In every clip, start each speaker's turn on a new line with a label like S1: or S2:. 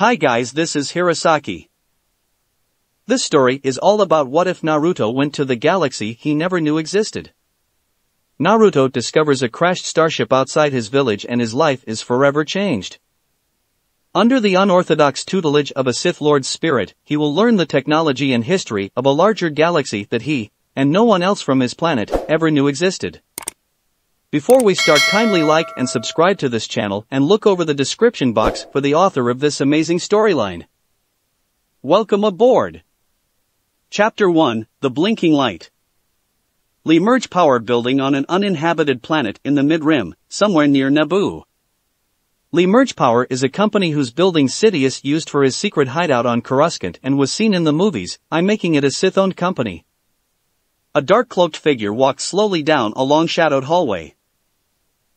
S1: Hi guys, this is Hirosaki. This story is all about what if Naruto went to the galaxy he never knew existed. Naruto discovers a crashed starship outside his village and his life is forever changed. Under the unorthodox tutelage of a Sith Lord's spirit, he will learn the technology and history of a larger galaxy that he, and no one else from his planet, ever knew existed. Before we start, kindly like and subscribe to this channel and look over the description box for the author of this amazing storyline. Welcome aboard! Chapter 1, The Blinking Light. Merge power building on an uninhabited planet in the mid-rim, somewhere near Naboo. Merge Power is a company whose building Sidious used for his secret hideout on Coruscant and was seen in the movies, making it a Sith-owned company. A dark-cloaked figure walks slowly down a long-shadowed hallway.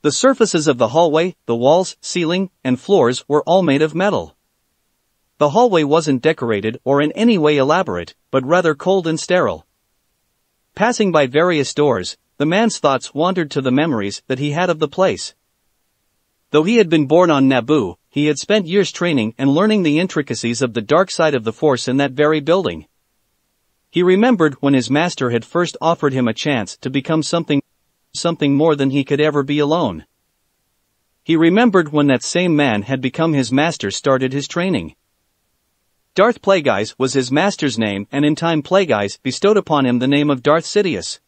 S1: The surfaces of the hallway, the walls, ceiling, and floors were all made of metal. The hallway wasn't decorated or in any way elaborate, but rather cold and sterile. Passing by various doors, the man's thoughts wandered to the memories that he had of the place. Though he had been born on Naboo, he had spent years training and learning the intricacies of the dark side of the Force in that very building. He remembered when his master had first offered him a chance to become something more than he could ever be alone. He remembered when that same man had become his master started his training. Darth Plagueis was his master's name, and in time Plagueis bestowed upon him the name of Darth Sidious.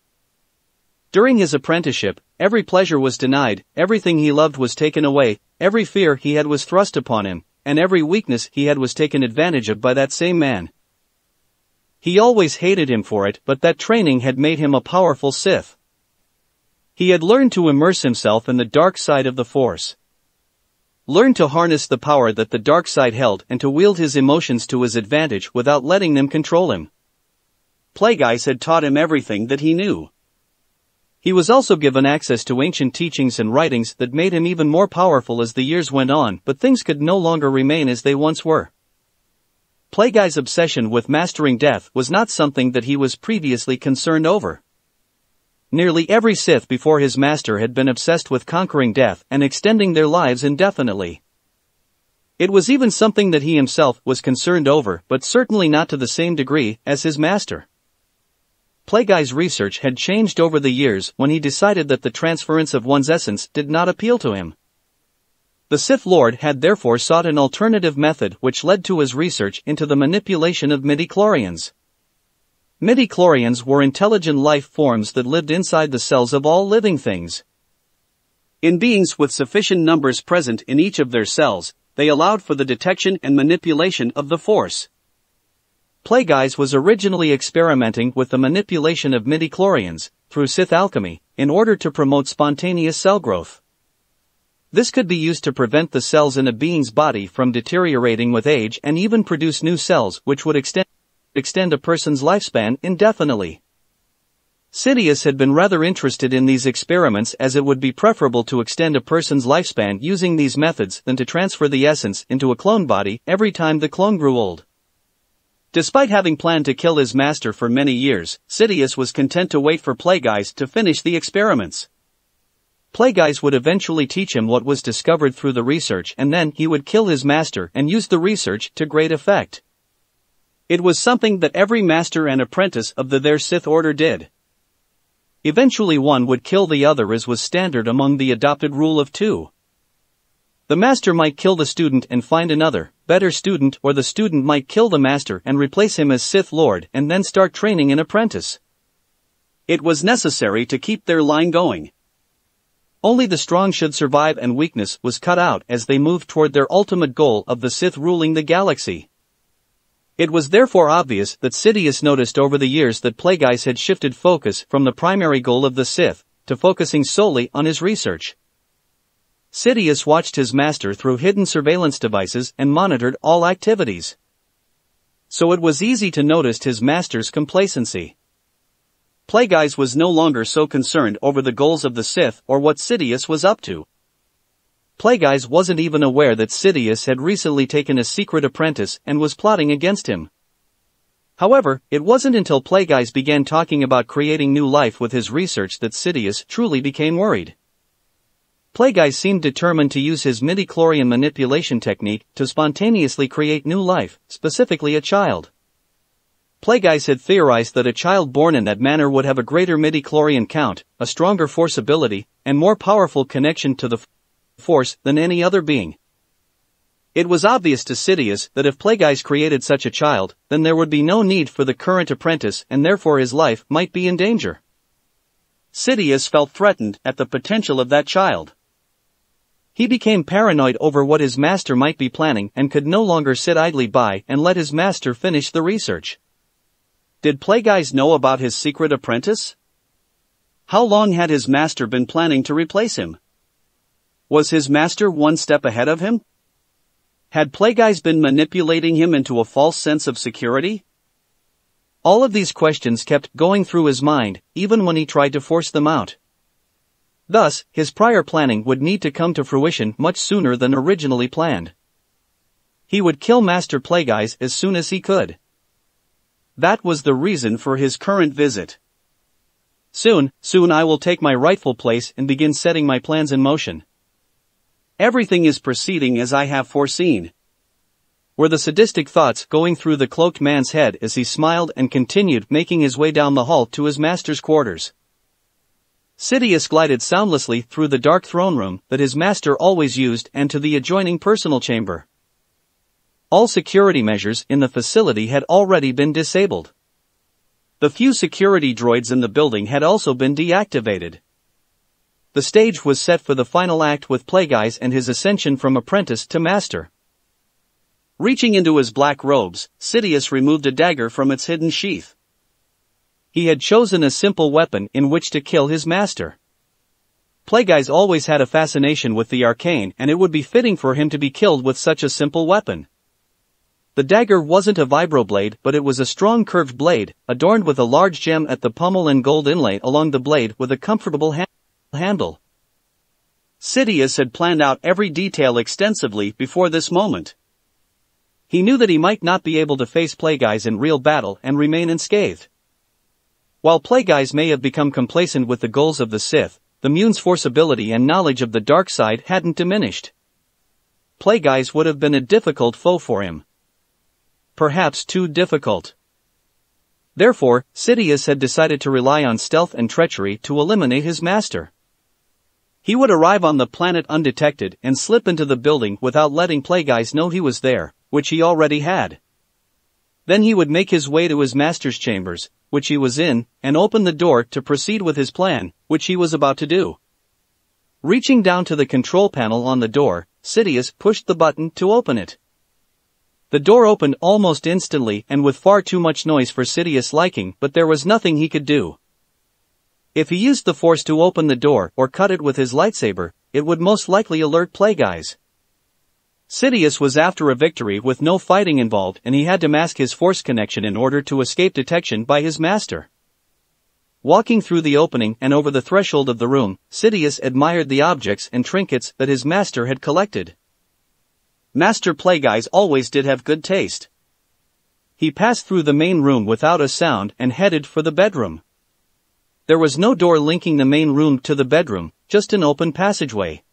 S1: During his apprenticeship, every pleasure was denied, everything he loved was taken away, every fear he had was thrust upon him, and every weakness he had was taken advantage of by that same man. He always hated him for it, but that training had made him a powerful Sith. He had learned to immerse himself in the dark side of the Force. Learned to harness the power that the dark side held and to wield his emotions to his advantage without letting them control him. Plagueis had taught him everything that he knew. He was also given access to ancient teachings and writings that made him even more powerful as the years went on, but things could no longer remain as they once were. Plagueis' obsession with mastering death was not something that he was previously concerned over. Nearly every Sith before his master had been obsessed with conquering death and extending their lives indefinitely. It was even something that he himself was concerned over, but certainly not to the same degree as his master. Plagueis' research had changed over the years when he decided that the transference of one's essence did not appeal to him. The Sith Lord had therefore sought an alternative method which led to his research into the manipulation of midi-chlorians. Midi-chlorians were intelligent life forms that lived inside the cells of all living things. In beings with sufficient numbers present in each of their cells, they allowed for the detection and manipulation of the Force. Plagueis was originally experimenting with the manipulation of midi-chlorians, through Sith alchemy, in order to promote spontaneous cell growth. This could be used to prevent the cells in a being's body from deteriorating with age and even produce new cells which would extend a person's lifespan indefinitely. Sidious had been rather interested in these experiments as it would be preferable to extend a person's lifespan using these methods than to transfer the essence into a clone body every time the clone grew old. Despite having planned to kill his master for many years, Sidious was content to wait for Plagueis to finish the experiments. Plagueis would eventually teach him what was discovered through the research, and then he would kill his master and use the research to great effect. It was something that every master and apprentice of their Sith Order did. Eventually one would kill the other, as was standard among the adopted rule of two. The master might kill the student and find another, better student, or the student might kill the master and replace him as Sith Lord and then start training an apprentice. It was necessary to keep their line going. Only the strong should survive, and weakness was cut out as they moved toward their ultimate goal of the Sith ruling the galaxy. It was therefore obvious that Sidious noticed over the years that Plagueis had shifted focus from the primary goal of the Sith to focusing solely on his research. Sidious watched his master through hidden surveillance devices and monitored all activities. So it was easy to notice his master's complacency. Plagueis was no longer so concerned over the goals of the Sith or what Sidious was up to. Plagueis wasn't even aware that Sidious had recently taken a secret apprentice and was plotting against him. However, it wasn't until Plagueis began talking about creating new life with his research that Sidious truly became worried. Plagueis seemed determined to use his midi-chlorian manipulation technique to spontaneously create new life, specifically a child. Plagueis had theorized that a child born in that manner would have a greater midi-chlorian count, a stronger force ability, and more powerful connection to the force than any other being. It was obvious to Sidious that if Plagueis created such a child, then there would be no need for the current apprentice and therefore his life might be in danger. Sidious felt threatened at the potential of that child. He became paranoid over what his master might be planning and could no longer sit idly by and let his master finish the research. Did Plagueis know about his secret apprentice? How long had his master been planning to replace him? Was his master one step ahead of him? Had Plagueis been manipulating him into a false sense of security? All of these questions kept going through his mind, even when he tried to force them out. Thus, his prior planning would need to come to fruition much sooner than originally planned. He would kill Master Plagueis as soon as he could. That was the reason for his current visit. Soon I will take my rightful place and begin setting my plans in motion. Everything is proceeding as I have foreseen. Were the sadistic thoughts going through the cloaked man's head as he smiled and continued making his way down the hall to his master's quarters. Sidious glided soundlessly through the dark throne room that his master always used and to the adjoining personal chamber. All security measures in the facility had already been disabled. The few security droids in the building had also been deactivated. The stage was set for the final act with Plagueis and his ascension from apprentice to master. Reaching into his black robes, Sidious removed a dagger from its hidden sheath. He had chosen a simple weapon in which to kill his master. Plagueis always had a fascination with the arcane and it would be fitting for him to be killed with such a simple weapon. The dagger wasn't a vibroblade but it was a strong curved blade, adorned with a large gem at the pommel and gold inlay along the blade with a comfortable handle. Sidious had planned out every detail extensively before this moment. He knew that he might not be able to face Plagueis in real battle and remain unscathed. While Plagueis may have become complacent with the goals of the Sith, the Mune's force ability and knowledge of the dark side hadn't diminished. Plagueis would have been a difficult foe for him. Perhaps too difficult. Therefore, Sidious had decided to rely on stealth and treachery to eliminate his master. He would arrive on the planet undetected and slip into the building without letting Plagueis know he was there, which he already had. Then he would make his way to his master's chambers, which he was in, and open the door to proceed with his plan, which he was about to do. Reaching down to the control panel on the door, Sidious pushed the button to open it. The door opened almost instantly and with far too much noise for Sidious' liking, but there was nothing he could do. If he used the force to open the door or cut it with his lightsaber, it would most likely alert Plagueis. Sidious was after a victory with no fighting involved and he had to mask his force connection in order to escape detection by his master. Walking through the opening and over the threshold of the room, Sidious admired the objects and trinkets that his master had collected. Master Plagueis always did have good taste. He passed through the main room without a sound and headed for the bedroom. There was no door linking the main room to the bedroom, just an open passageway.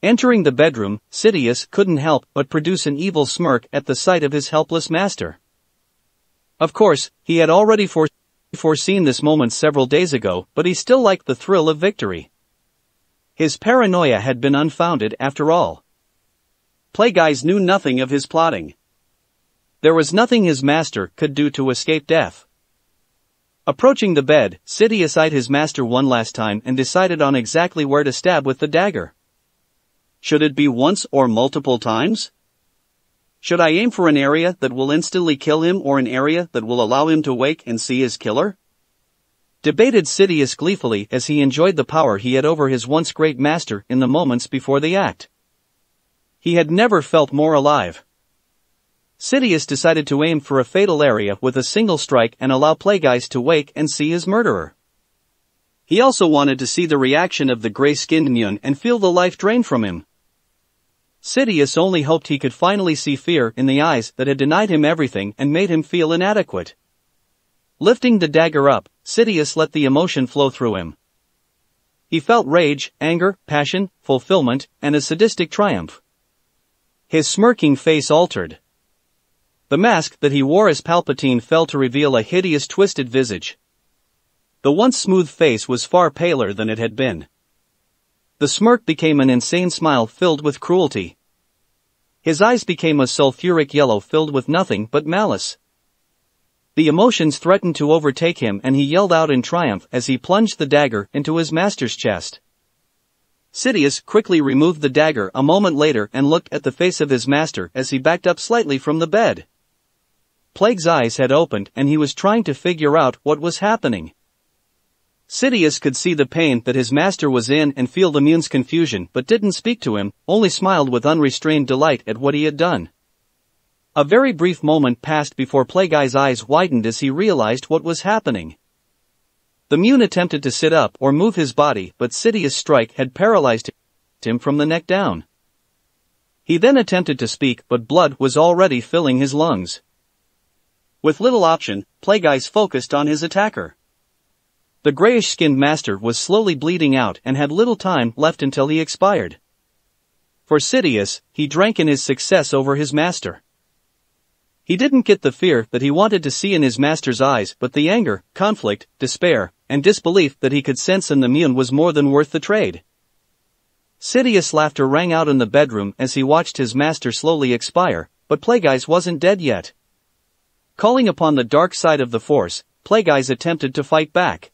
S1: Entering the bedroom, Sidious couldn't help but produce an evil smirk at the sight of his helpless master. Of course, he had already foreseen this moment several days ago, but he still liked the thrill of victory. His paranoia had been unfounded after all. Plagueis knew nothing of his plotting. There was nothing his master could do to escape death. Approaching the bed, Sidious eyed his master one last time and decided on exactly where to stab with the dagger. Should it be once or multiple times? Should I aim for an area that will instantly kill him or an area that will allow him to wake and see his killer? Debated Sidious gleefully as he enjoyed the power he had over his once great master in the moments before the act. He had never felt more alive. Sidious decided to aim for a fatal area with a single strike and allow Plagueis to wake and see his murderer. He also wanted to see the reaction of the gray-skinned Mune and feel the life drain from him. Sidious only hoped he could finally see fear in the eyes that had denied him everything and made him feel inadequate. Lifting the dagger up, Sidious let the emotion flow through him. He felt rage, anger, passion, fulfillment, and a sadistic triumph. His smirking face altered. The mask that he wore as Palpatine fell to reveal a hideous twisted visage. The once smooth face was far paler than it had been. The smirk became an insane smile filled with cruelty. His eyes became a sulfuric yellow filled with nothing but malice. The emotions threatened to overtake him and he yelled out in triumph as he plunged the dagger into his master's chest. Sidious quickly removed the dagger a moment later and looked at the face of his master as he backed up slightly from the bed. Plague's eyes had opened and he was trying to figure out what was happening. Sidious could see the pain that his master was in and feel the Mune's confusion but didn't speak to him, only smiled with unrestrained delight at what he had done. A very brief moment passed before Plague's eyes widened as he realized what was happening. The Mune attempted to sit up or move his body but Sidious' strike had paralyzed him from the neck down. He then attempted to speak but blood was already filling his lungs. With little option, Plague's focused on his attacker. The grayish-skinned master was slowly bleeding out and had little time left until he expired. For Sidious, he drank in his success over his master. He didn't get the fear that he wanted to see in his master's eyes but the anger, conflict, despair, and disbelief that he could sense in the Mune was more than worth the trade. Sidious' laughter rang out in the bedroom as he watched his master slowly expire, but Plague's wasn't dead yet. Calling upon the dark side of the Force, Plague's attempted to fight back.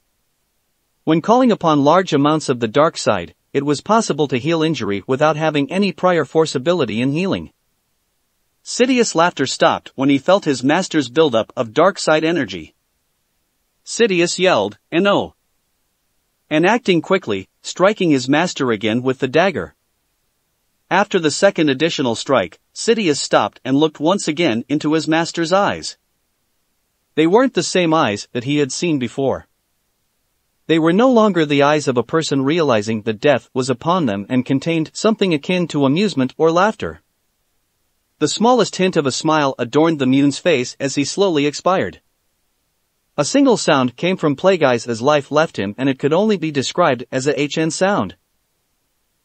S1: When calling upon large amounts of the dark side, it was possible to heal injury without having any prior Force ability in healing. Sidious' laughter stopped when he felt his master's buildup of dark side energy. Sidious yelled, "No!" and acting quickly, striking his master again with the dagger. After the second additional strike, Sidious stopped and looked once again into his master's eyes. They weren't the same eyes that he had seen before. They were no longer the eyes of a person realizing that death was upon them and contained something akin to amusement or laughter. The smallest hint of a smile adorned the Mune's face as he slowly expired. A single sound came from Plague's as life left him and it could only be described as a HN sound.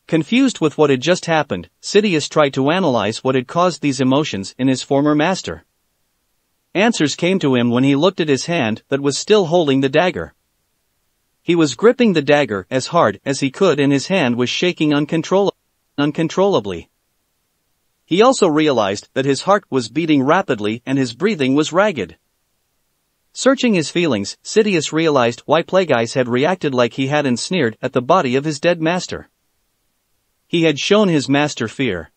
S1: Confused with what had just happened, Sidious tried to analyze what had caused these emotions in his former master. Answers came to him when he looked at his hand that was still holding the dagger. He was gripping the dagger as hard as he could and his hand was shaking uncontrollably. He also realized that his heart was beating rapidly and his breathing was ragged. Searching his feelings, Sidious realized why Plague's had reacted like he had and sneered at the body of his dead master. He had shown his master fear.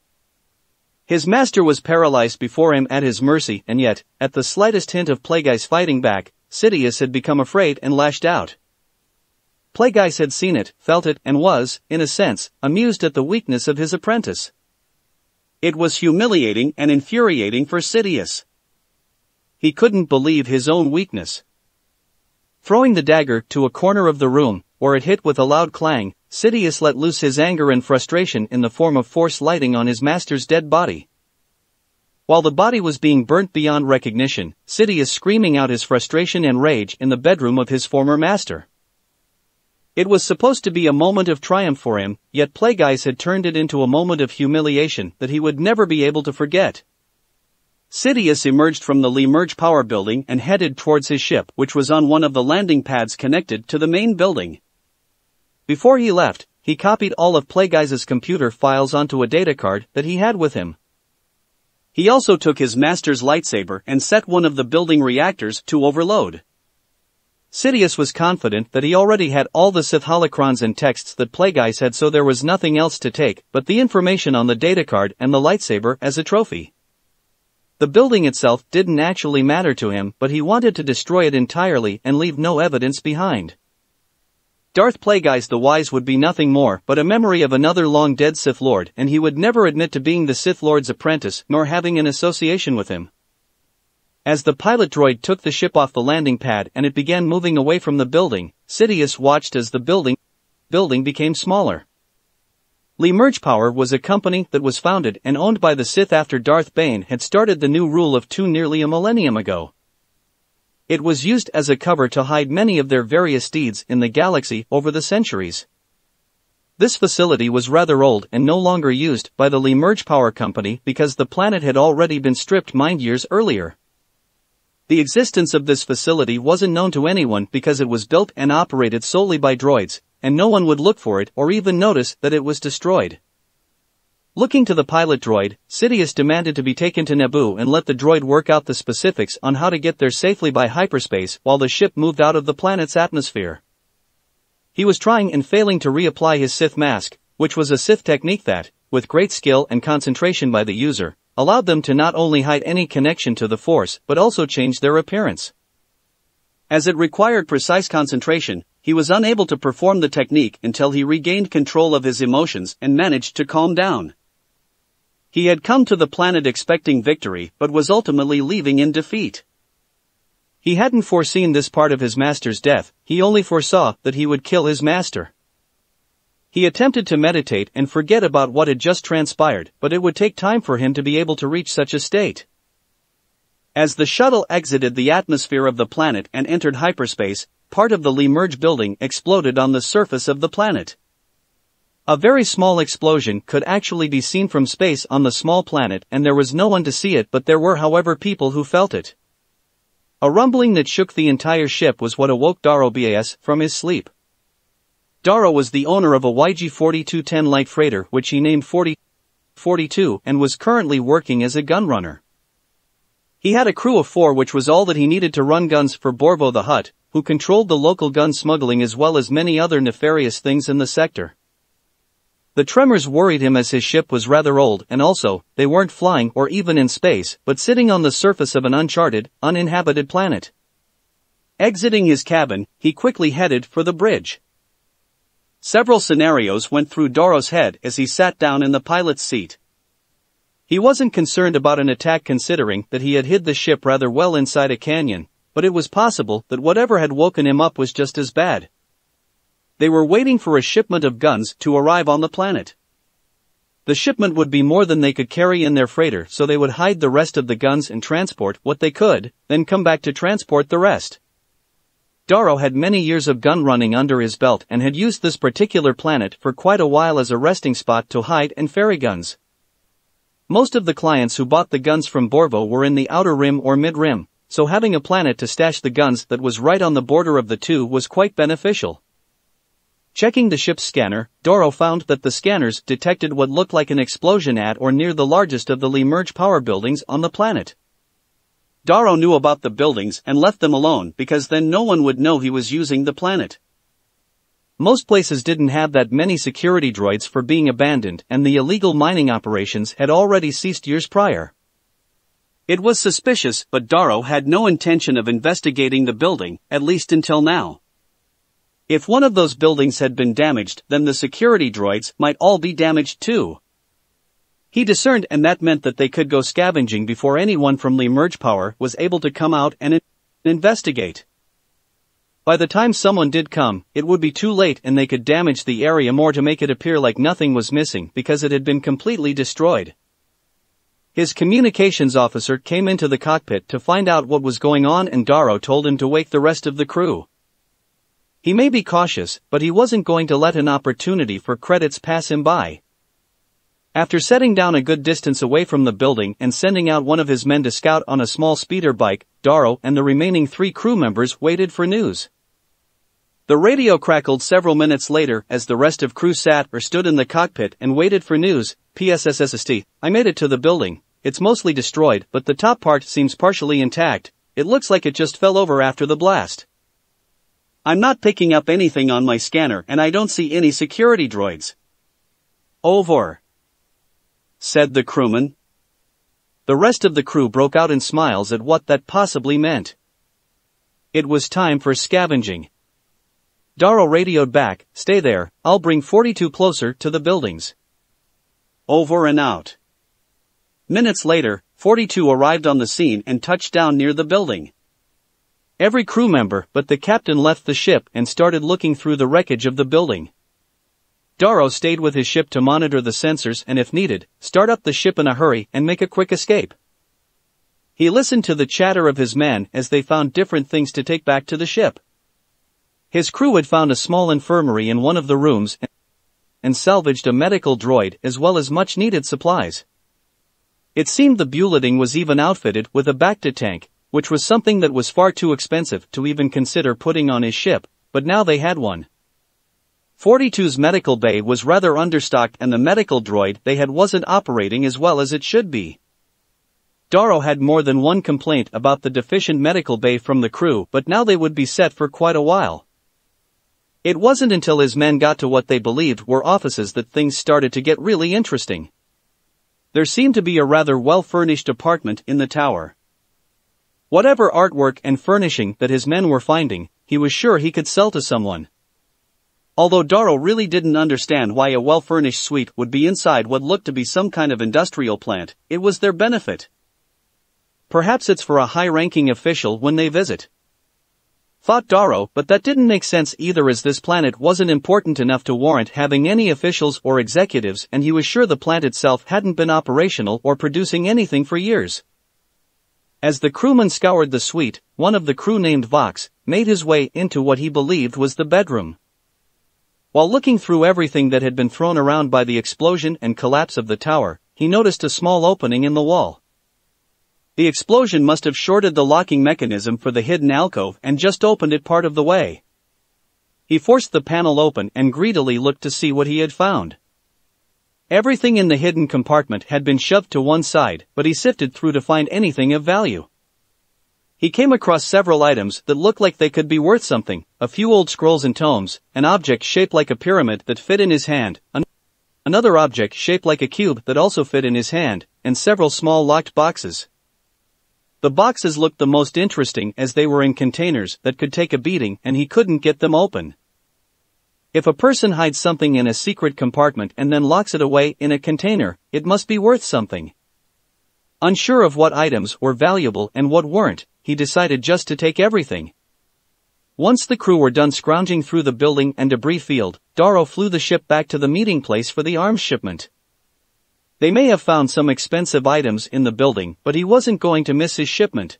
S1: His master was paralyzed before him at his mercy and yet, at the slightest hint of Plague's fighting back, Sidious had become afraid and lashed out. Plague's had seen it, felt it, and was, in a sense, amused at the weakness of his apprentice. It was humiliating and infuriating for Sidious. He couldn't believe his own weakness. Throwing the dagger to a corner of the room, where it hit with a loud clang, Sidious let loose his anger and frustration in the form of Force lighting on his master's dead body. While the body was being burnt beyond recognition, Sidious screaming out his frustration and rage in the bedroom of his former master. It was supposed to be a moment of triumph for him, yet Plague's had turned it into a moment of humiliation that he would never be able to forget. Sidious emerged from the Emerge power building and headed towards his ship, which was on one of the landing pads connected to the main building. Before he left, he copied all of Plague's computer files onto a data card that he had with him. He also took his master's lightsaber and set one of the building reactors to overload. Sidious was confident that he already had all the Sith holocrons and texts that Plague's had, so there was nothing else to take but the information on the data card and the lightsaber as a trophy. The building itself didn't actually matter to him, but he wanted to destroy it entirely and leave no evidence behind. Darth Plagueis the Wise would be nothing more but a memory of another long-dead Sith Lord, and he would never admit to being the Sith Lord's apprentice nor having an association with him. As the pilot droid took the ship off the landing pad and it began moving away from the building, Sidious watched as the building became smaller. Emerge Power was a company that was founded and owned by the Sith after Darth Bane had started the new rule of 2 nearly a millennium ago. It was used as a cover to hide many of their various deeds in the galaxy over the centuries. This facility was rather old and no longer used by the Limerge Power Company because the planet had already been stripped mined years earlier. The existence of this facility wasn't known to anyone because it was built and operated solely by droids, and no one would look for it or even notice that it was destroyed. Looking to the pilot droid, Sidious demanded to be taken to Naboo and let the droid work out the specifics on how to get there safely by hyperspace while the ship moved out of the planet's atmosphere. He was trying and failing to reapply his Sith mask, which was a Sith technique that, with great skill and concentration by the user, allowed them to not only hide any connection to the Force but also change their appearance. As it required precise concentration, he was unable to perform the technique until he regained control of his emotions and managed to calm down. He had come to the planet expecting victory but was ultimately leaving in defeat. He hadn't foreseen this part of his master's death, he only foresaw that he would kill his master. He attempted to meditate and forget about what had just transpired, but it would take time for him to be able to reach such a state. As the shuttle exited the atmosphere of the planet and entered hyperspace, part of the Limerge building exploded on the surface of the planet. A very small explosion could actually be seen from space on the small planet and there was no one to see it, but there were however people who felt it. A rumbling that shook the entire ship was what awoke Daro Bas from his sleep. Daro was the owner of a YG-4210 light freighter which he named 4042 and was currently working as a gunrunner. He had a crew of 4 which was all that he needed to run guns for Borvo the Hutt, who controlled the local gun smuggling as well as many other nefarious things in the sector. The tremors worried him as his ship was rather old and also, they weren't flying or even in space but sitting on the surface of an uncharted, uninhabited planet. Exiting his cabin, he quickly headed for the bridge. Several scenarios went through Daro's head as he sat down in the pilot's seat. He wasn't concerned about an attack considering that he had hid the ship rather well inside a canyon, but it was possible that whatever had woken him up was just as bad. They were waiting for a shipment of guns to arrive on the planet. The shipment would be more than they could carry in their freighter, so they would hide the rest of the guns and transport what they could, then come back to transport the rest. Daro had many years of gun running under his belt and had used this particular planet for quite a while as a resting spot to hide and ferry guns. Most of the clients who bought the guns from Borvo were in the outer rim or mid-rim, so having a planet to stash the guns that was right on the border of the two was quite beneficial. Checking the ship's scanner, Daro found that the scanners detected what looked like an explosion at or near the largest of the Limerge power buildings on the planet. Daro knew about the buildings and left them alone because then no one would know he was using the planet. Most places didn't have that many security droids for being abandoned and the illegal mining operations had already ceased years prior. It was suspicious, but Daro had no intention of investigating the building, at least until now. If one of those buildings had been damaged, then the security droids might all be damaged too. He discerned, and that meant that they could go scavenging before anyone from Limerge Power was able to come out and investigate. By the time someone did come, it would be too late and they could damage the area more to make it appear like nothing was missing because it had been completely destroyed. His communications officer came into the cockpit to find out what was going on and Daro told him to wake the rest of the crew. He may be cautious, but he wasn't going to let an opportunity for credits pass him by. After setting down a good distance away from the building and sending out one of his men to scout on a small speeder bike, Daro and the remaining 3 crew members waited for news. The radio crackled several minutes later as the rest of crew sat or stood in the cockpit and waited for news. PSSSST, I made it to the building. It's mostly destroyed, but the top part seems partially intact. It looks like it just fell over after the blast. I'm not picking up anything on my scanner and I don't see any security droids. Over, said the crewman. The rest of the crew broke out in smiles at what that possibly meant. It was time for scavenging. Daro radioed back, stay there, I'll bring 42 closer to the buildings. Over and out. Minutes later, 42 arrived on the scene and touched down near the building. Every crew member but the captain left the ship and started looking through the wreckage of the building. Daro stayed with his ship to monitor the sensors and if needed, start up the ship in a hurry and make a quick escape. He listened to the chatter of his men as they found different things to take back to the ship. His crew had found a small infirmary in one of the rooms and salvaged a medical droid as well as much-needed supplies. It seemed the bulleting was even outfitted with a Bacta tank, which was something that was far too expensive to even consider putting on his ship, but now they had one. 42's medical bay was rather understocked and the medical droid they had wasn't operating as well as it should be. Darrow had more than one complaint about the deficient medical bay from the crew, but now they would be set for quite a while. It wasn't until his men got to what they believed were offices that things started to get really interesting. There seemed to be a rather well-furnished apartment in the tower. Whatever artwork and furnishing that his men were finding, he was sure he could sell to someone. Although Darrow really didn't understand why a well-furnished suite would be inside what looked to be some kind of industrial plant, it was their benefit. Perhaps it's for a high-ranking official when they visit, thought Darrow, but that didn't make sense either, as this planet wasn't important enough to warrant having any officials or executives, and he was sure the plant itself hadn't been operational or producing anything for years. As the crewman scoured the suite, one of the crew named Vox made his way into what he believed was the bedroom. While looking through everything that had been thrown around by the explosion and collapse of the tower, he noticed a small opening in the wall. The explosion must have shorted the locking mechanism for the hidden alcove and just opened it part of the way. He forced the panel open and greedily looked to see what he had found. Everything in the hidden compartment had been shoved to one side, but he sifted through to find anything of value. He came across several items that looked like they could be worth something, a few old scrolls and tomes, an object shaped like a pyramid that fit in his hand, another object shaped like a cube that also fit in his hand, and several small locked boxes. The boxes looked the most interesting as they were in containers that could take a beating and he couldn't get them open. If a person hides something in a secret compartment and then locks it away in a container, it must be worth something. Unsure of what items were valuable and what weren't, he decided just to take everything. Once the crew were done scrounging through the building and debris field, Darrow flew the ship back to the meeting place for the arms shipment. They may have found some expensive items in the building, but he wasn't going to miss his shipment.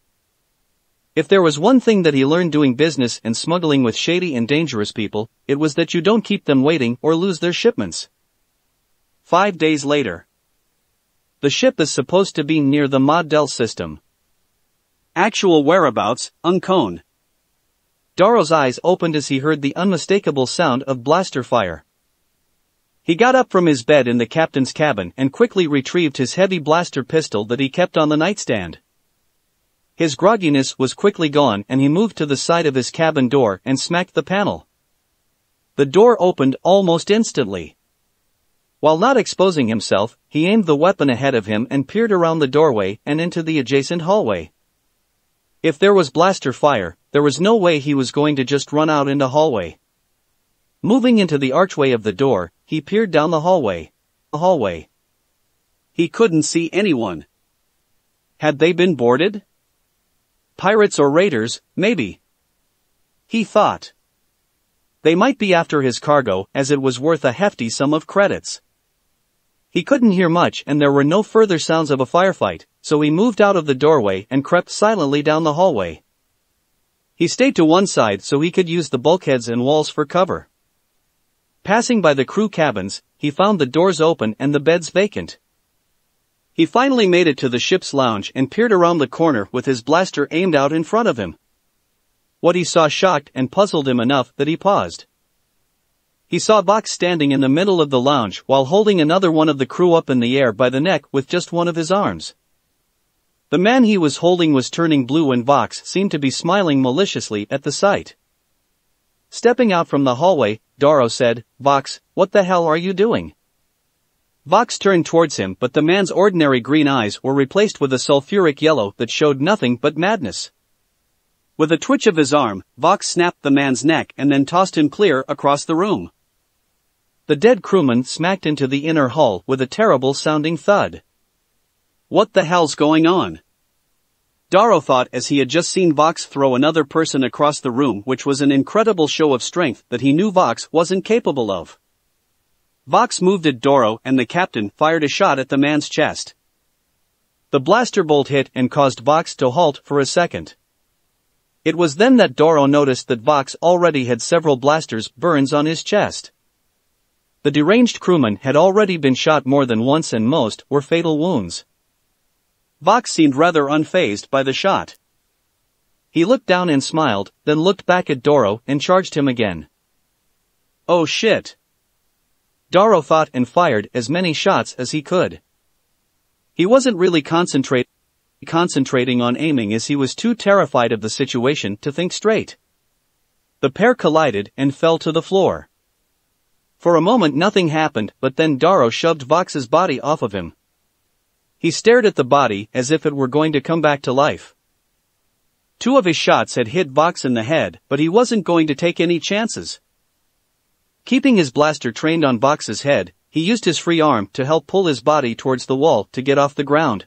S1: If there was one thing that he learned doing business and smuggling with shady and dangerous people, it was that you don't keep them waiting or lose their shipments. 5 days later. The ship is supposed to be near the Mod-Del system. Actual whereabouts, unknown. Darrow's eyes opened as he heard the unmistakable sound of blaster fire. He got up from his bed in the captain's cabin and quickly retrieved his heavy blaster pistol that he kept on the nightstand. His grogginess was quickly gone and he moved to the side of his cabin door and smacked the panel. The door opened almost instantly. While not exposing himself, he aimed the weapon ahead of him and peered around the doorway and into the adjacent hallway. If there was blaster fire, there was no way he was going to just run out in the hallway. Moving into the archway of the door, he peered down the hallway. He couldn't see anyone. Had they been boarded? Pirates or raiders, maybe. He thought. They might be after his cargo, as it was worth a hefty sum of credits. He couldn't hear much and there were no further sounds of a firefight, so he moved out of the doorway and crept silently down the hallway. He stayed to one side so he could use the bulkheads and walls for cover. Passing by the crew cabins, he found the doors open and the beds vacant. He finally made it to the ship's lounge and peered around the corner with his blaster aimed out in front of him. What he saw shocked and puzzled him enough that he paused. He saw Vox standing in the middle of the lounge while holding another one of the crew up in the air by the neck with just one of his arms. The man he was holding was turning blue and Vox seemed to be smiling maliciously at the sight. Stepping out from the hallway, Darrow said, "Vox, what the hell are you doing?" Vox turned towards him, but the man's ordinary green eyes were replaced with a sulfuric yellow that showed nothing but madness. With a twitch of his arm, Vox snapped the man's neck and then tossed him clear across the room. The dead crewman smacked into the inner hull with a terrible-sounding thud. What the hell's going on? Darrow thought as he had just seen Vox throw another person across the room, which was an incredible show of strength that he knew Vox wasn't capable of. Vox moved at Darrow and the captain fired a shot at the man's chest. The blaster bolt hit and caused Vox to halt for a second. It was then that Darrow noticed that Vox already had several blasters burns on his chest. The deranged crewman had already been shot more than once and most were fatal wounds. Vox seemed rather unfazed by the shot. He looked down and smiled, then looked back at Doro and charged him again. Oh shit! Doro thought and fired as many shots as he could. He wasn't really concentrating on aiming as he was too terrified of the situation to think straight. The pair collided and fell to the floor. For a moment nothing happened, but then Doro shoved Vox's body off of him. He stared at the body as if it were going to come back to life. 2 of his shots had hit Vox in the head, but he wasn't going to take any chances. Keeping his blaster trained on Vox's head, he used his free arm to help pull his body towards the wall to get off the ground.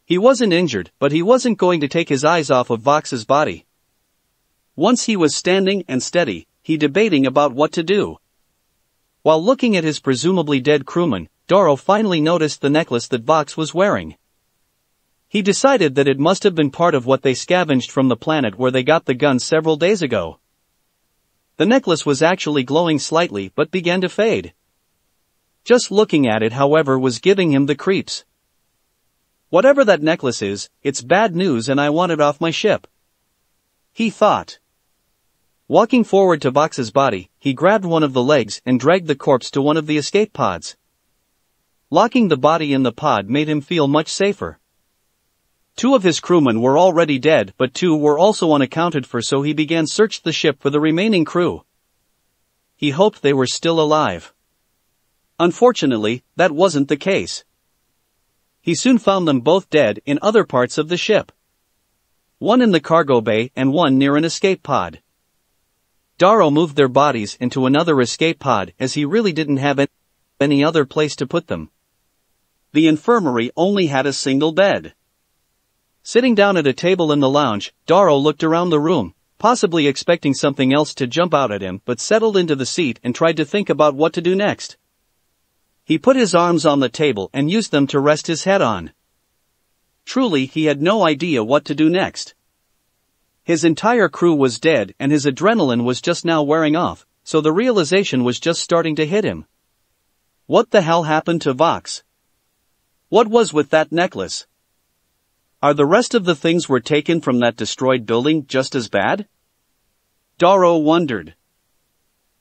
S1: He wasn't injured, but he wasn't going to take his eyes off of Vox's body. Once he was standing and steady, he debating about what to do. While looking at his presumably dead crewman, Doro finally noticed the necklace that Vox was wearing. He decided that it must have been part of what they scavenged from the planet where they got the gun several days ago. The necklace was actually glowing slightly but began to fade. Just looking at it, however, was giving him the creeps. Whatever that necklace is, it's bad news and I want it off my ship, he thought. Walking forward to Vox's body, he grabbed one of the legs and dragged the corpse to one of the escape pods. Locking the body in the pod made him feel much safer. 2 of his crewmen were already dead, but 2 were also unaccounted for, so he began search the ship for the remaining crew. He hoped they were still alive. Unfortunately, that wasn't the case. He soon found them both dead in other parts of the ship. One in the cargo bay and one near an escape pod. Doro moved their bodies into another escape pod as he really didn't have any other place to put them. The infirmary only had a single bed. Sitting down at a table in the lounge, Doro looked around the room, possibly expecting something else to jump out at him, but settled into the seat and tried to think about what to do next. He put his arms on the table and used them to rest his head on. Truly, he had no idea what to do next. His entire crew was dead and his adrenaline was just now wearing off, so the realization was just starting to hit him. What the hell happened to Vox? What was with that necklace? Are the rest of the things were taken from that destroyed building just as bad? Doro wondered.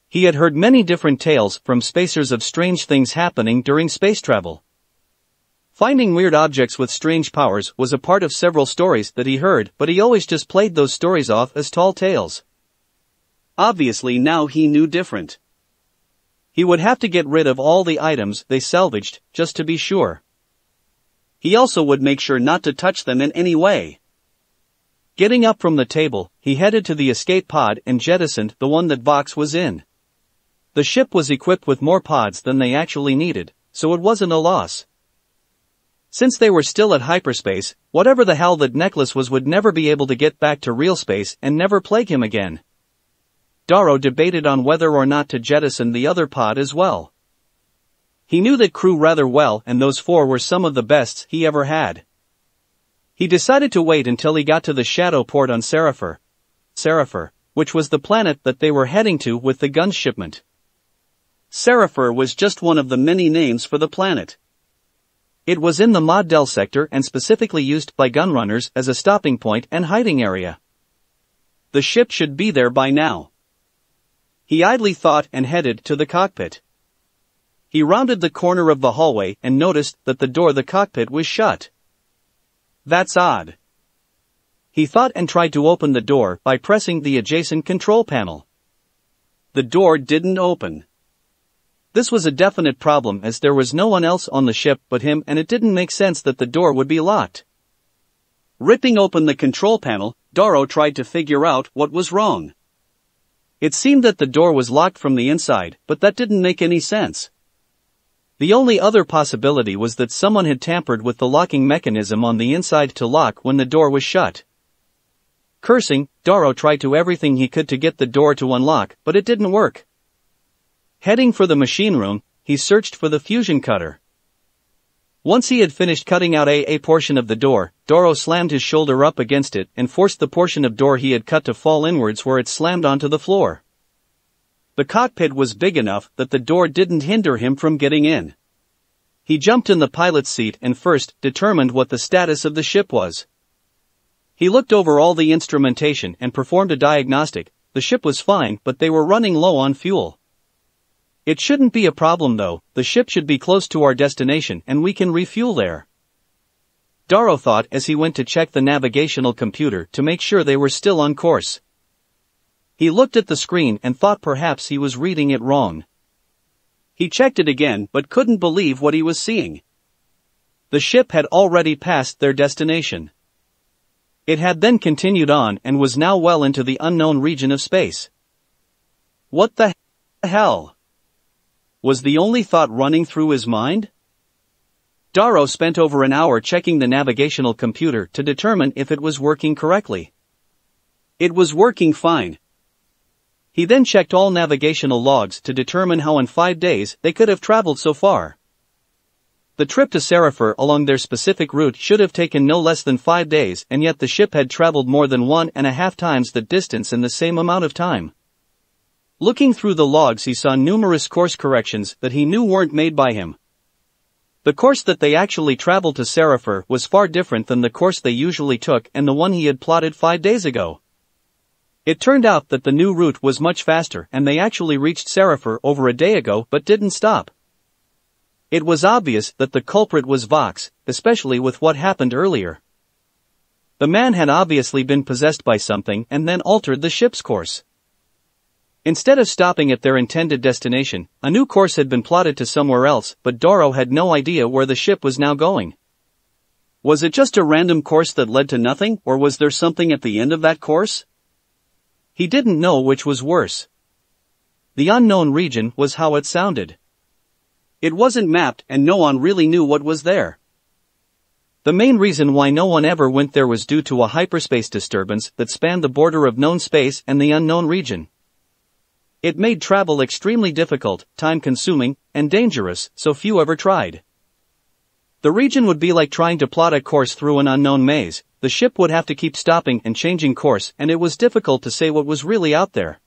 S1: He had heard many different tales from spacers of strange things happening during space travel. Finding weird objects with strange powers was a part of several stories that he heard, but he always just played those stories off as tall tales. Obviously now he knew different. He would have to get rid of all the items they salvaged, just to be sure. He also would make sure not to touch them in any way. Getting up from the table, he headed to the escape pod and jettisoned the one that Vox was in. The ship was equipped with more pods than they actually needed, so it wasn't a loss. Since they were still at hyperspace, whatever the hell that necklace was would never be able to get back to real space and never plague him again. Doro debated on whether or not to jettison the other pod as well. He knew that crew rather well and those 4 were some of the best he ever had. He decided to wait until he got to the shadow port on Serapher, which was the planet that they were heading to with the gun shipment. Serapher was just one of the many names for the planet. It was in the Moddell sector and specifically used by gunrunners as a stopping point and hiding area. The ship should be there by now. He idly thought and headed to the cockpit. He rounded the corner of the hallway and noticed that the door of the cockpit was shut. That's odd. He thought and tried to open the door by pressing the adjacent control panel. The door didn't open. This was a definite problem as there was no one else on the ship but him and it didn't make sense that the door would be locked. Ripping open the control panel, Doro tried to figure out what was wrong. It seemed that the door was locked from the inside, but that didn't make any sense. The only other possibility was that someone had tampered with the locking mechanism on the inside to lock when the door was shut. Cursing, Doro tried to everything he could to get the door to unlock, but it didn't work. Heading for the machine room, he searched for the fusion cutter. Once he had finished cutting out a portion of the door, Doro slammed his shoulder up against it and forced the portion of door he had cut to fall inwards where it slammed onto the floor. The cockpit was big enough that the door didn't hinder him from getting in. He jumped in the pilot's seat and first determined what the status of the ship was. He looked over all the instrumentation and performed a diagnostic. The ship was fine, but they were running low on fuel. It shouldn't be a problem though, the ship should be close to our destination and we can refuel there. Darrow thought as he went to check the navigational computer to make sure they were still on course. He looked at the screen and thought perhaps he was reading it wrong. He checked it again but couldn't believe what he was seeing. The ship had already passed their destination. It had then continued on and was now well into the unknown region of space. What the hell? Was the only thought running through his mind? Darrow spent over an hour checking the navigational computer to determine if it was working correctly. It was working fine. He then checked all navigational logs to determine how in 5 days they could have traveled so far. The trip to Seraphir along their specific route should have taken no less than 5 days, and yet the ship had traveled more than 1.5 times the distance in the same amount of time. Looking through the logs, he saw numerous course corrections that he knew weren't made by him. The course that they actually traveled to Seraphir was far different than the course they usually took and the one he had plotted 5 days ago. It turned out that the new route was much faster and they actually reached Seraphir over a day ago but didn't stop. It was obvious that the culprit was Vox, especially with what happened earlier. The man had obviously been possessed by something and then altered the ship's course. Instead of stopping at their intended destination, a new course had been plotted to somewhere else, but Darrow had no idea where the ship was now going. Was it just a random course that led to nothing, or was there something at the end of that course? He didn't know which was worse. The unknown region was how it sounded. It wasn't mapped and no one really knew what was there. The main reason why no one ever went there was due to a hyperspace disturbance that spanned the border of known space and the unknown region. It made travel extremely difficult, time-consuming, and dangerous, so few ever tried. The region would be like trying to plot a course through an unknown maze. The ship would have to keep stopping and changing course, and it was difficult to say what was really out there.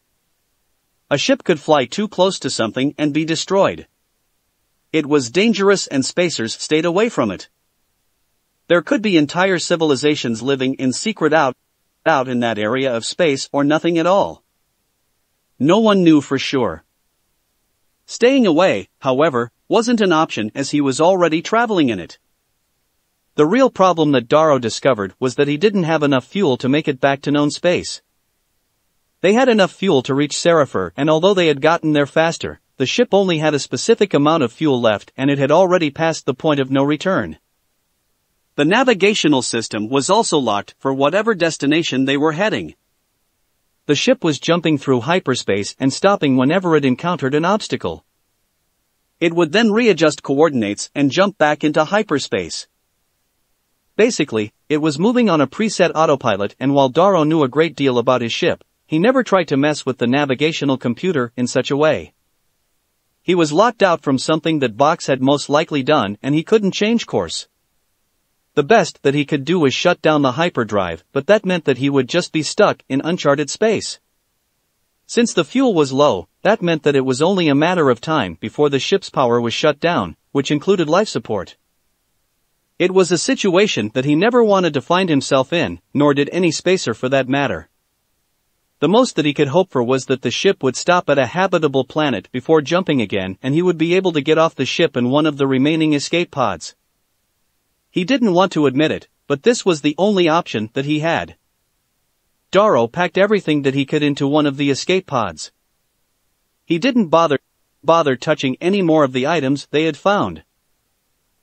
S1: A ship could fly too close to something and be destroyed. It was dangerous and spacers stayed away from it. There could be entire civilizations living in secret out in that area of space or nothing at all. No one knew for sure. Staying away, however, wasn't an option as he was already traveling in it. The real problem that Darrow discovered was that he didn't have enough fuel to make it back to known space. They had enough fuel to reach Seraphir, and although they had gotten there faster, the ship only had a specific amount of fuel left and it had already passed the point of no return. The navigational system was also locked for whatever destination they were heading. The ship was jumping through hyperspace and stopping whenever it encountered an obstacle. It would then readjust coordinates and jump back into hyperspace. Basically, it was moving on a preset autopilot, and while Darrow knew a great deal about his ship, he never tried to mess with the navigational computer in such a way. He was locked out from something that Vox had most likely done and he couldn't change course. The best that he could do was shut down the hyperdrive, but that meant that he would just be stuck in uncharted space. Since the fuel was low, that meant that it was only a matter of time before the ship's power was shut down, which included life support. It was a situation that he never wanted to find himself in, nor did any spacer for that matter. The most that he could hope for was that the ship would stop at a habitable planet before jumping again and he would be able to get off the ship in one of the remaining escape pods. He didn't want to admit it, but this was the only option that he had. Darrow packed everything that he could into one of the escape pods. He didn't bother touching any more of the items they had found.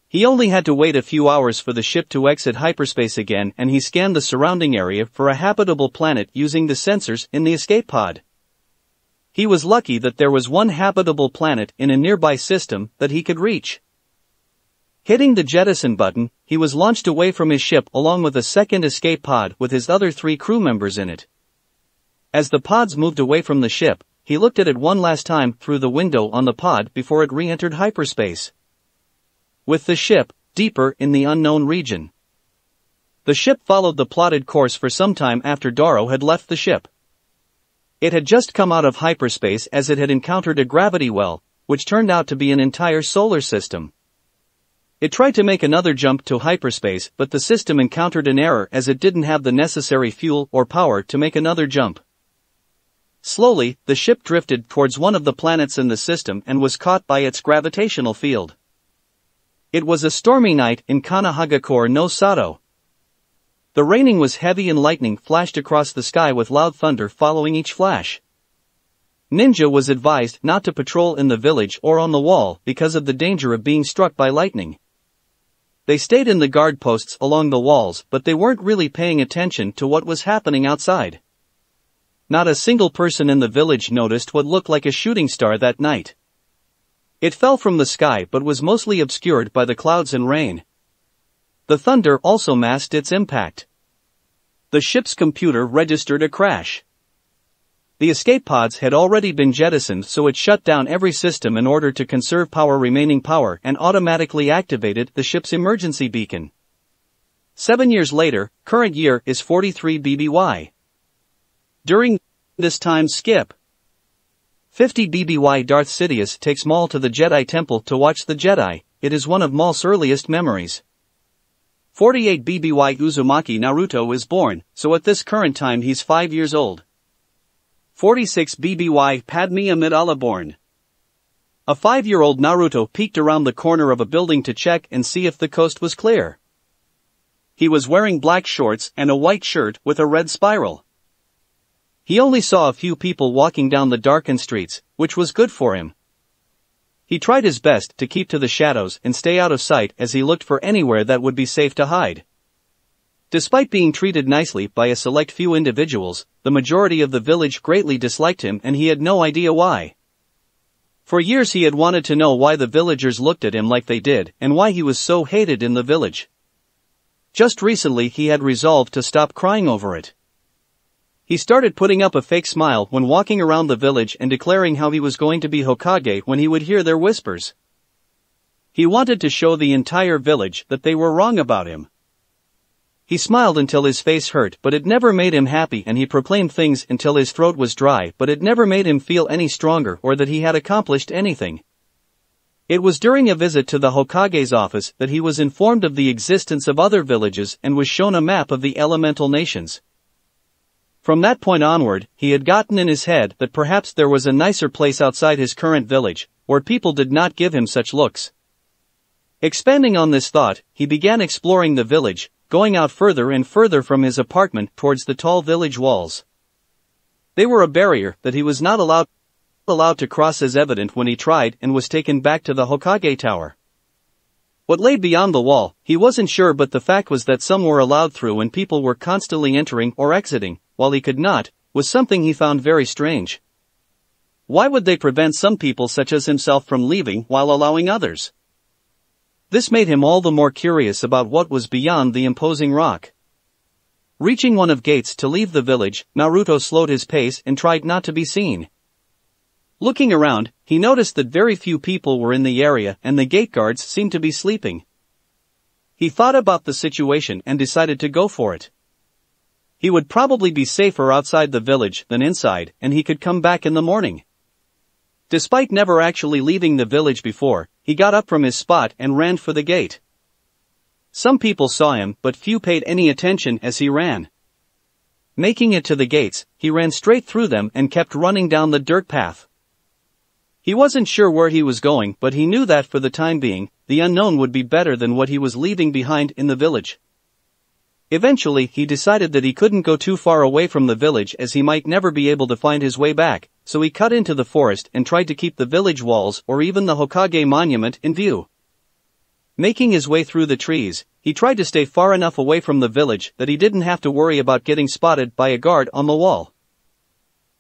S1: He only had to wait a few hours for the ship to exit hyperspace again, and he scanned the surrounding area for a habitable planet using the sensors in the escape pod. He was lucky that there was one habitable planet in a nearby system that he could reach. Hitting the jettison button, he was launched away from his ship along with a second escape pod with his other 3 crew members in it. As the pods moved away from the ship, he looked at it one last time through the window on the pod before it re-entered hyperspace. With the ship deeper in the unknown region. The ship followed the plotted course for some time after Darrow had left the ship. It had just come out of hyperspace as it had encountered a gravity well, which turned out to be an entire solar system. It tried to make another jump to hyperspace, but the system encountered an error as it didn't have the necessary fuel or power to make another jump. Slowly, the ship drifted towards one of the planets in the system and was caught by its gravitational field. It was a stormy night in Kanahagakure no Sato. The raining was heavy and lightning flashed across the sky with loud thunder following each flash. Ninja was advised not to patrol in the village or on the wall because of the danger of being struck by lightning. They stayed in the guard posts along the walls, but they weren't really paying attention to what was happening outside. Not a single person in the village noticed what looked like a shooting star that night. It fell from the sky but was mostly obscured by the clouds and rain. The thunder also masked its impact. The ship's computer registered a crash. The escape pods had already been jettisoned, so it shut down every system in order to conserve remaining power and automatically activated the ship's emergency beacon. 7 years later, current year is 43 BBY. During this time skip, 50 BBY Darth Sidious takes Maul to the Jedi Temple to watch the Jedi. It is one of Maul's earliest memories. 48 BBY Uzumaki Naruto is born, so at this current time he's 5 years old. 46 BBY Padme Amidala born. A 5-year-old Naruto peeked around the corner of a building to check and see if the coast was clear. He was wearing black shorts and a white shirt with a red spiral. He only saw a few people walking down the darkened streets, which was good for him. He tried his best to keep to the shadows and stay out of sight as he looked for anywhere that would be safe to hide. Despite being treated nicely by a select few individuals, the majority of the village greatly disliked him and he had no idea why. For years he had wanted to know why the villagers looked at him like they did and why he was so hated in the village. Just recently he had resolved to stop crying over it. He started putting up a fake smile when walking around the village and declaring how he was going to be Hokage when he would hear their whispers. He wanted to show the entire village that they were wrong about him. He smiled until his face hurt, but it never made him happy, and he proclaimed things until his throat was dry, but it never made him feel any stronger or that he had accomplished anything. It was during a visit to the Hokage's office that he was informed of the existence of other villages and was shown a map of the elemental nations. From that point onward, he had gotten in his head that perhaps there was a nicer place outside his current village, where people did not give him such looks. Expanding on this thought, he began exploring the village, going out further and further from his apartment towards the tall village walls. They were a barrier that he was not allowed to cross, as evident when he tried and was taken back to the Hokage Tower. What lay beyond the wall, he wasn't sure, but the fact was that some were allowed through and people were constantly entering or exiting, while he could not, was something he found very strange. Why would they prevent some people such as himself from leaving while allowing others? This made him all the more curious about what was beyond the imposing rock. Reaching one of gates to leave the village, Naruto slowed his pace and tried not to be seen. Looking around, he noticed that very few people were in the area and the gate guards seemed to be sleeping. He thought about the situation and decided to go for it. He would probably be safer outside the village than inside, and he could come back in the morning. Despite never actually leaving the village before, he got up from his spot and ran for the gate. Some people saw him, but few paid any attention as he ran. Making it to the gates, he ran straight through them and kept running down the dirt path. He wasn't sure where he was going, but he knew that for the time being, the unknown would be better than what he was leaving behind in the village. Eventually, he decided that he couldn't go too far away from the village as he might never be able to find his way back, so he cut into the forest and tried to keep the village walls or even the Hokage monument in view. Making his way through the trees, he tried to stay far enough away from the village that he didn't have to worry about getting spotted by a guard on the wall.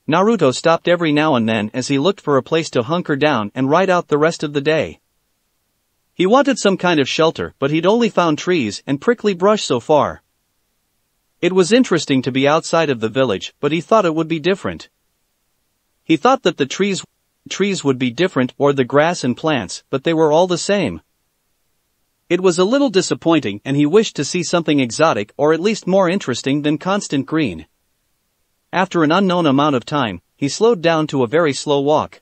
S1: Naruto stopped every now and then as he looked for a place to hunker down and ride out the rest of the day. He wanted some kind of shelter, but he'd only found trees and prickly brush so far. It was interesting to be outside of the village, but he thought it would be different. He thought that the trees would be different, or the grass and plants, but they were all the same. It was a little disappointing, and he wished to see something exotic or at least more interesting than constant green. After an unknown amount of time, he slowed down to a very slow walk.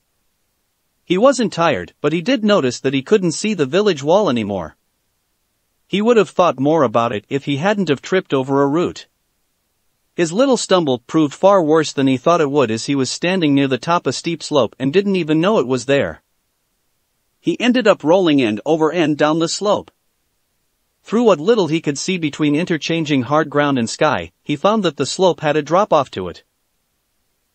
S1: He wasn't tired, but he did notice that he couldn't see the village wall anymore. He would have thought more about it if he hadn't have tripped over a root. His little stumble proved far worse than he thought it would, as he was standing near the top of a steep slope and didn't even know it was there. He ended up rolling end over end down the slope. Through what little he could see between interchanging hard ground and sky, he found that the slope had a drop-off to it.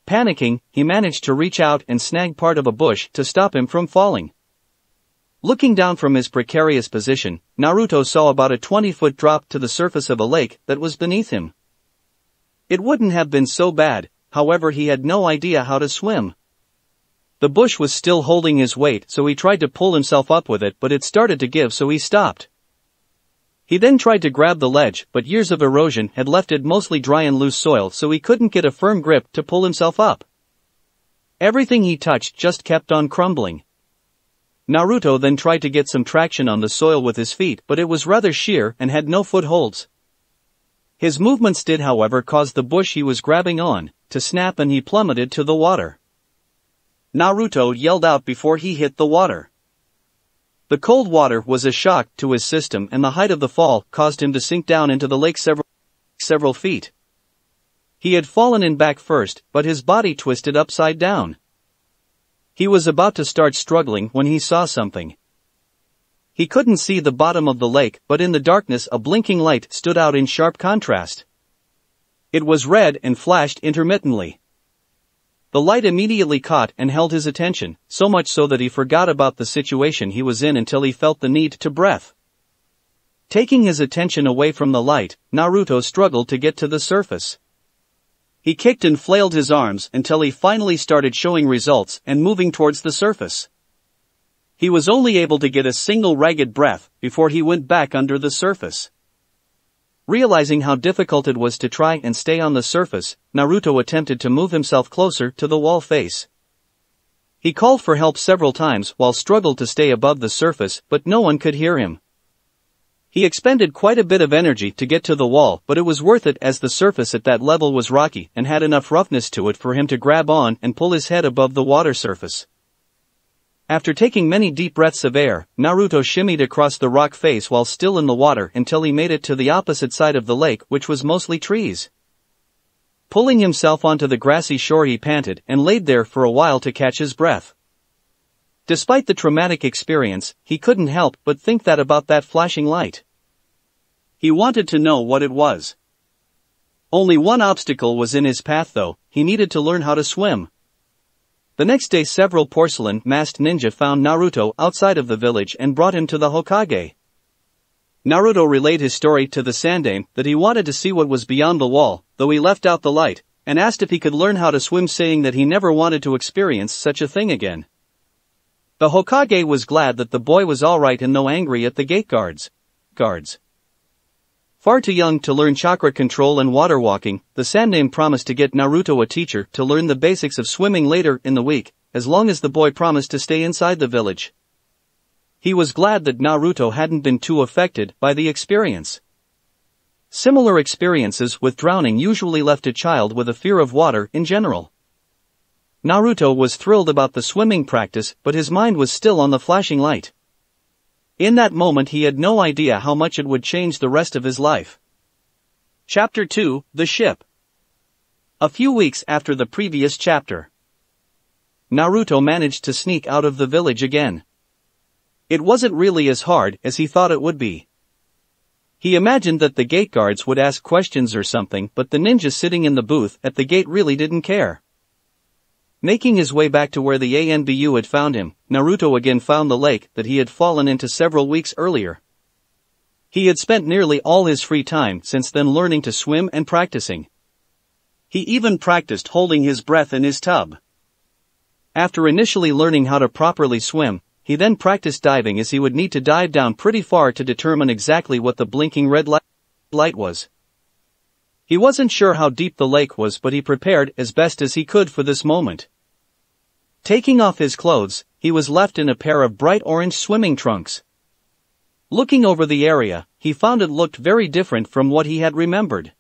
S1: Panicking, he managed to reach out and snag part of a bush to stop him from falling. Looking down from his precarious position, Naruto saw about a 20-foot drop to the surface of a lake that was beneath him. It wouldn't have been so bad, however he had no idea how to swim. The bush was still holding his weight, so he tried to pull himself up with it, but it started to give, so he stopped. He then tried to grab the ledge, but years of erosion had left it mostly dry and loose soil, so he couldn't get a firm grip to pull himself up. Everything he touched just kept on crumbling. Naruto then tried to get some traction on the soil with his feet, but it was rather sheer and had no footholds. His movements did, however, cause the bush he was grabbing on to snap, and he plummeted to the water. Naruto yelled out before he hit the water. The cold water was a shock to his system, and the height of the fall caused him to sink down into the lake several feet. He had fallen in back first, but his body twisted upside down. He was about to start struggling when he saw something. He couldn't see the bottom of the lake, but in the darkness a blinking light stood out in sharp contrast. It was red and flashed intermittently. The light immediately caught and held his attention, so much so that he forgot about the situation he was in until he felt the need to breath. Taking his attention away from the light, Naruto struggled to get to the surface. He kicked and flailed his arms until he finally started showing results and moving towards the surface. He was only able to get a single ragged breath before he went back under the surface. Realizing how difficult it was to try and stay on the surface, Naruto attempted to move himself closer to the wall face. He called for help several times while struggled to stay above the surface, but no one could hear him. He expended quite a bit of energy to get to the wall, but it was worth it, as the surface at that level was rocky and had enough roughness to it for him to grab on and pull his head above the water surface. After taking many deep breaths of air, Naruto shimmied across the rock face while still in the water until he made it to the opposite side of the lake, which was mostly trees. Pulling himself onto the grassy shore, he panted and laid there for a while to catch his breath. Despite the traumatic experience, he couldn't help but think about that flashing light. He wanted to know what it was. Only one obstacle was in his path though: he needed to learn how to swim. The next day, several porcelain-masked ninja found Naruto outside of the village and brought him to the Hokage. Naruto relayed his story to the Sandaime that he wanted to see what was beyond the wall, though he left out the light, and asked if he could learn how to swim, saying that he never wanted to experience such a thing again. The Hokage was glad that the boy was alright and no angry at the gate guards. Far too young to learn chakra control and water walking, the Sandaime promised to get Naruto a teacher to learn the basics of swimming later in the week, as long as the boy promised to stay inside the village. He was glad that Naruto hadn't been too affected by the experience. Similar experiences with drowning usually left a child with a fear of water in general. Naruto was thrilled about the swimming practice, but his mind was still on the flashing light. In that moment he had no idea how much it would change the rest of his life. Chapter 2: The Ship. A few weeks after the previous chapter, Naruto managed to sneak out of the village again. It wasn't really as hard as he thought it would be. He imagined that the gate guards would ask questions or something, but the ninja sitting in the booth at the gate really didn't care. Making his way back to where the ANBU had found him, Naruto again found the lake that he had fallen into several weeks earlier. He had spent nearly all his free time since then learning to swim and practicing. He even practiced holding his breath in his tub. After initially learning how to properly swim, he then practiced diving, as he would need to dive down pretty far to determine exactly what the blinking red light was. He wasn't sure how deep the lake was, but he prepared as best as he could for this moment. Taking off his clothes, he was left in a pair of bright orange swimming trunks. Looking over the area, he found it looked very different from what he had remembered.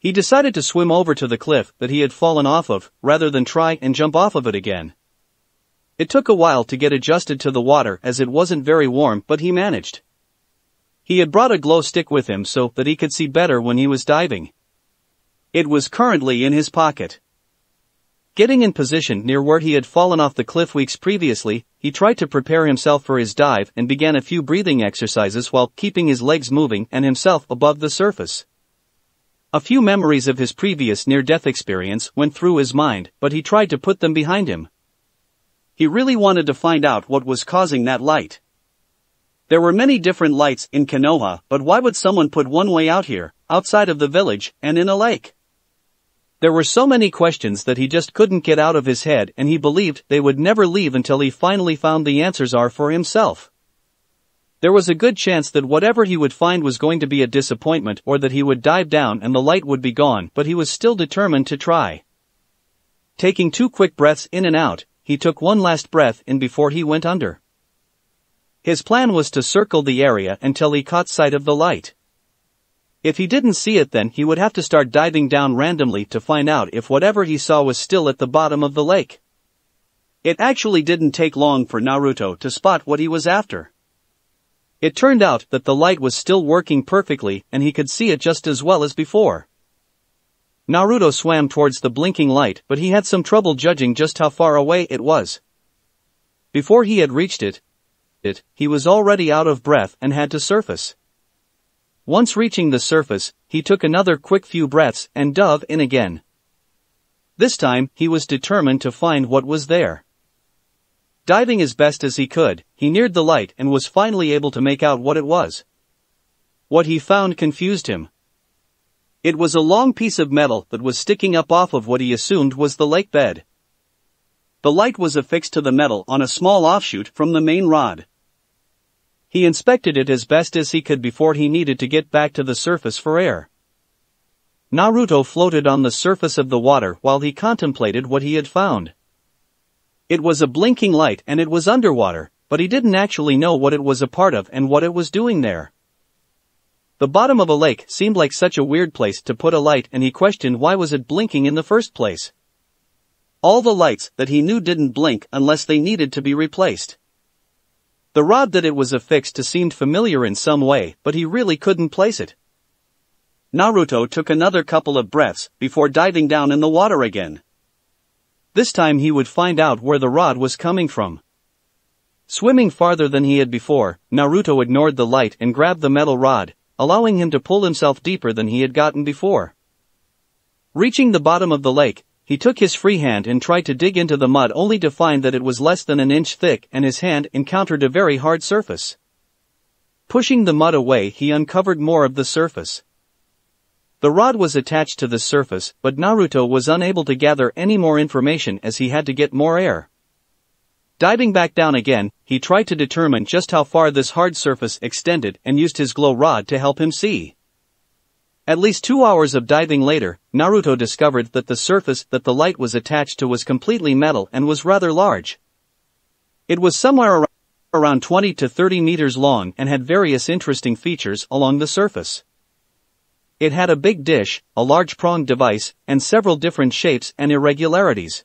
S1: He decided to swim over to the cliff that he had fallen off of, rather than try and jump off of it again. It took a while to get adjusted to the water as it wasn't very warm, but he managed. He had brought a glow stick with him so that he could see better when he was diving. It was currently in his pocket. Getting in position near where he had fallen off the cliff weeks previously, he tried to prepare himself for his dive and began a few breathing exercises while keeping his legs moving and himself above the surface. A few memories of his previous near-death experience went through his mind, but he tried to put them behind him. He really wanted to find out what was causing that light. There were many different lights in Konoha, but why would someone put one way out here, outside of the village, and in a lake? There were so many questions that he just couldn't get out of his head, and he believed they would never leave until he finally found the answers for himself. There was a good chance that whatever he would find was going to be a disappointment or that he would dive down and the light would be gone, but he was still determined to try. Taking 2 quick breaths in and out, he took one last breath in before he went under. His plan was to circle the area until he caught sight of the light. If he didn't see it, then he would have to start diving down randomly to find out if whatever he saw was still at the bottom of the lake. It actually didn't take long for Naruto to spot what he was after. It turned out that the light was still working perfectly and he could see it just as well as before. Naruto swam towards the blinking light, but he had some trouble judging just how far away it was. Before he had reached it, he was already out of breath and had to surface. Once reaching the surface, he took another quick few breaths and dove in again. This time, he was determined to find what was there. Diving as best as he could, he neared the light and was finally able to make out what it was. What he found confused him. It was a long piece of metal that was sticking up off of what he assumed was the lake bed. The light was affixed to the metal on a small offshoot from the main rod. He inspected it as best as he could before he needed to get back to the surface for air. Naruto floated on the surface of the water while he contemplated what he had found. It was a blinking light and it was underwater, but he didn't actually know what it was a part of and what it was doing there. The bottom of a lake seemed like such a weird place to put a light, and he questioned why was it blinking in the first place. All the lights that he knew didn't blink unless they needed to be replaced. The rod that it was affixed to seemed familiar in some way, but he really couldn't place it. Naruto took another couple of breaths before diving down in the water again. This time he would find out where the rod was coming from. Swimming farther than he had before, Naruto ignored the light and grabbed the metal rod, allowing him to pull himself deeper than he had gotten before. Reaching the bottom of the lake, he took his free hand and tried to dig into the mud, only to find that it was less than an inch thick and his hand encountered a very hard surface. Pushing the mud away, he uncovered more of the surface. The rod was attached to the surface, but Naruto was unable to gather any more information as he had to get more air. Diving back down again, he tried to determine just how far this hard surface extended and used his glow rod to help him see. At least 2 hours of diving later, Naruto discovered that the surface that the light was attached to was completely metal and was rather large. It was somewhere around 20 to 30 meters long and had various interesting features along the surface. It had a big dish, a large pronged device, and several different shapes and irregularities.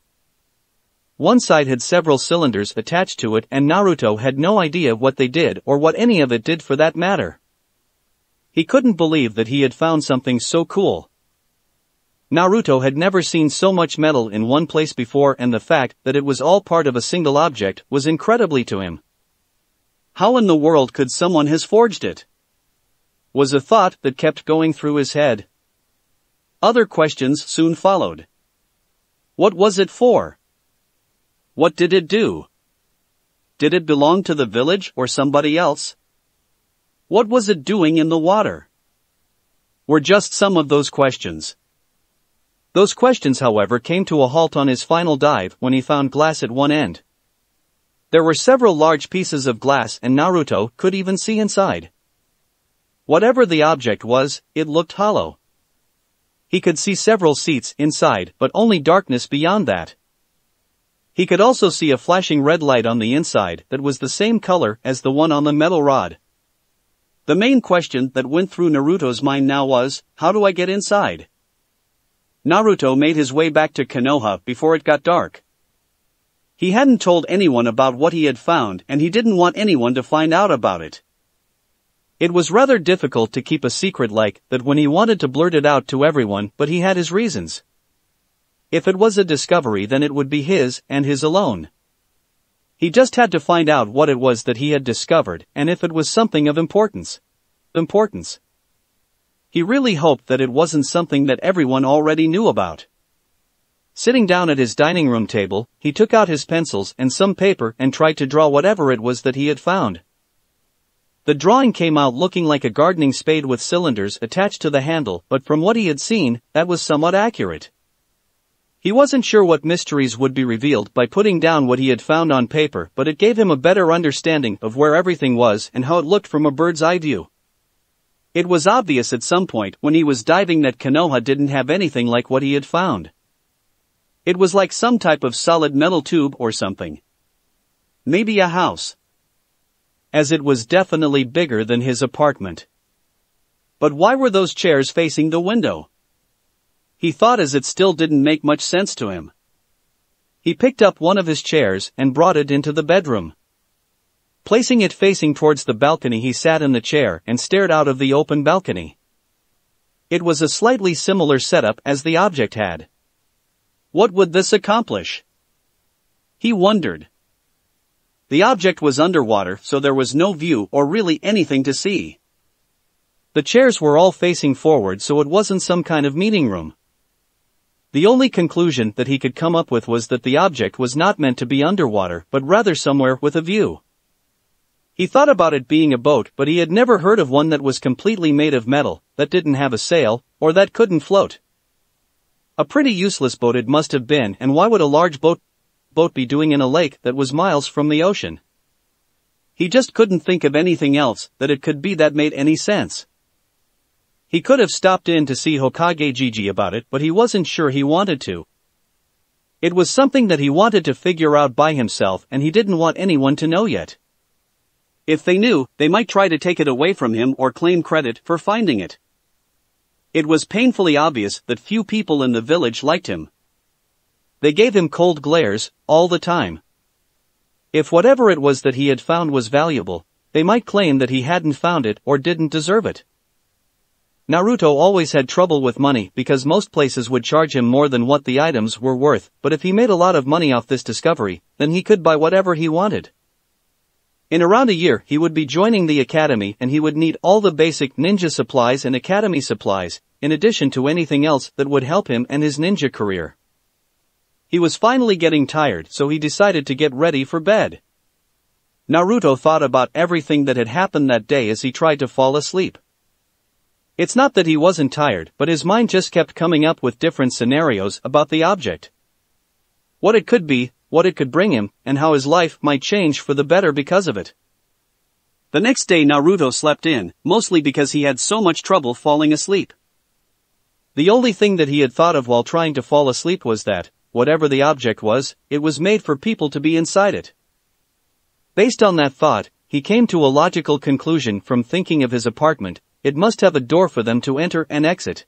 S1: One side had several cylinders attached to it, and Naruto had no idea what they did or what any of it did for that matter. He couldn't believe that he had found something so cool. Naruto had never seen so much metal in one place before, and the fact that it was all part of a single object was incredibly to him. How in the world could someone have forged it? Was a thought that kept going through his head. Other questions soon followed. What was it for? What did it do? Did it belong to the village or somebody else? What was it doing in the water? Were just some of those questions. Those questions, however, came to a halt on his final dive when he found glass at one end. There were several large pieces of glass, and Naruto could even see inside. Whatever the object was, it looked hollow. He could see several seats inside, but only darkness beyond that. He could also see a flashing red light on the inside that was the same color as the one on the metal rod. The main question that went through Naruto's mind now was, how do I get inside? Naruto made his way back to Konoha before it got dark. He hadn't told anyone about what he had found and he didn't want anyone to find out about it. It was rather difficult to keep a secret like that when he wanted to blurt it out to everyone, but he had his reasons. If it was a discovery, then it would be his, and his alone. He just had to find out what it was that he had discovered, and if it was something of importance. He really hoped that it wasn't something that everyone already knew about. Sitting down at his dining room table, he took out his pencils and some paper and tried to draw whatever it was that he had found. The drawing came out looking like a gardening spade with cylinders attached to the handle, but from what he had seen, that was somewhat accurate. He wasn't sure what mysteries would be revealed by putting down what he had found on paper, but it gave him a better understanding of where everything was and how it looked from a bird's eye view. It was obvious at some point when he was diving that Konoha didn't have anything like what he had found. It was like some type of solid metal tube or something. Maybe a house. As it was definitely bigger than his apartment. But why were those chairs facing the window? He thought, as it still didn't make much sense to him. He picked up one of his chairs and brought it into the bedroom. Placing it facing towards the balcony, he sat in the chair and stared out of the open balcony. It was a slightly similar setup as the object had. What would this accomplish? He wondered. The object was underwater, so there was no view or really anything to see. The chairs were all facing forward, so it wasn't some kind of meeting room. The only conclusion that he could come up with was that the object was not meant to be underwater, but rather somewhere with a view. He thought about it being a boat, but he had never heard of one that was completely made of metal, that didn't have a sail, or that couldn't float. A pretty useless boat it must have been, and why would a large boat be doing in a lake that was miles from the ocean? He just couldn't think of anything else that it could be that made any sense. He could have stopped in to see Hokage Gigi about it, but he wasn't sure he wanted to. It was something that he wanted to figure out by himself, and he didn't want anyone to know yet. If they knew, they might try to take it away from him or claim credit for finding it. It was painfully obvious that few people in the village liked him. They gave him cold glares, all the time. If whatever it was that he had found was valuable, they might claim that he hadn't found it or didn't deserve it. Naruto always had trouble with money because most places would charge him more than what the items were worth, but if he made a lot of money off this discovery, then he could buy whatever he wanted. In around a year, he would be joining the academy and he would need all the basic ninja supplies and academy supplies, in addition to anything else that would help him and his ninja career. He was finally getting tired, so he decided to get ready for bed. Naruto thought about everything that had happened that day as he tried to fall asleep. It's not that he wasn't tired, but his mind just kept coming up with different scenarios about the object. What it could be, what it could bring him, and how his life might change for the better because of it. The next day Naruto slept in, mostly because he had so much trouble falling asleep. The only thing that he had thought of while trying to fall asleep was that, whatever the object was, it was made for people to be inside it. Based on that thought, he came to a logical conclusion from thinking of his apartment. It must have a door for them to enter and exit.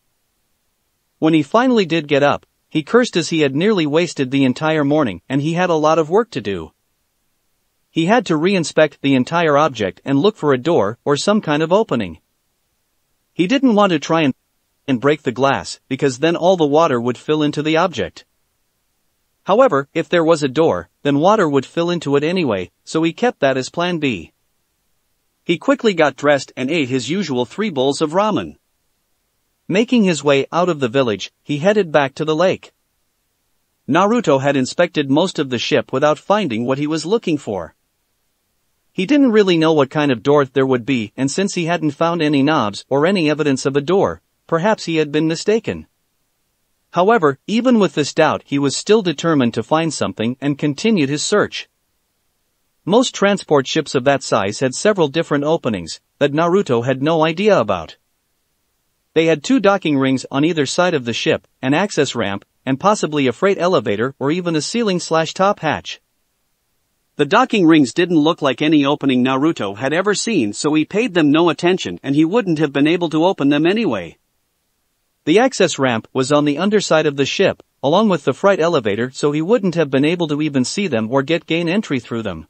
S1: When he finally did get up, he cursed as he had nearly wasted the entire morning and he had a lot of work to do. He had to re-inspect the entire object and look for a door or some kind of opening. He didn't want to try and break the glass, because then all the water would fill into the object. However, if there was a door, then water would fill into it anyway, so he kept that as plan B. He quickly got dressed and ate his usual 3 bowls of ramen. Making his way out of the village, he headed back to the lake. Naruto had inspected most of the ship without finding what he was looking for. He didn't really know what kind of door there would be, and since he hadn't found any knobs or any evidence of a door, perhaps he had been mistaken. However, even with this doubt, he was still determined to find something and continued his search. Most transport ships of that size had several different openings that Naruto had no idea about. They had 2 docking rings on either side of the ship, an access ramp, and possibly a freight elevator or even a ceiling/top hatch. The docking rings didn't look like any opening Naruto had ever seen, so he paid them no attention and he wouldn't have been able to open them anyway. The access ramp was on the underside of the ship, along with the freight elevator, so he wouldn't have been able to even see them or gain entry through them.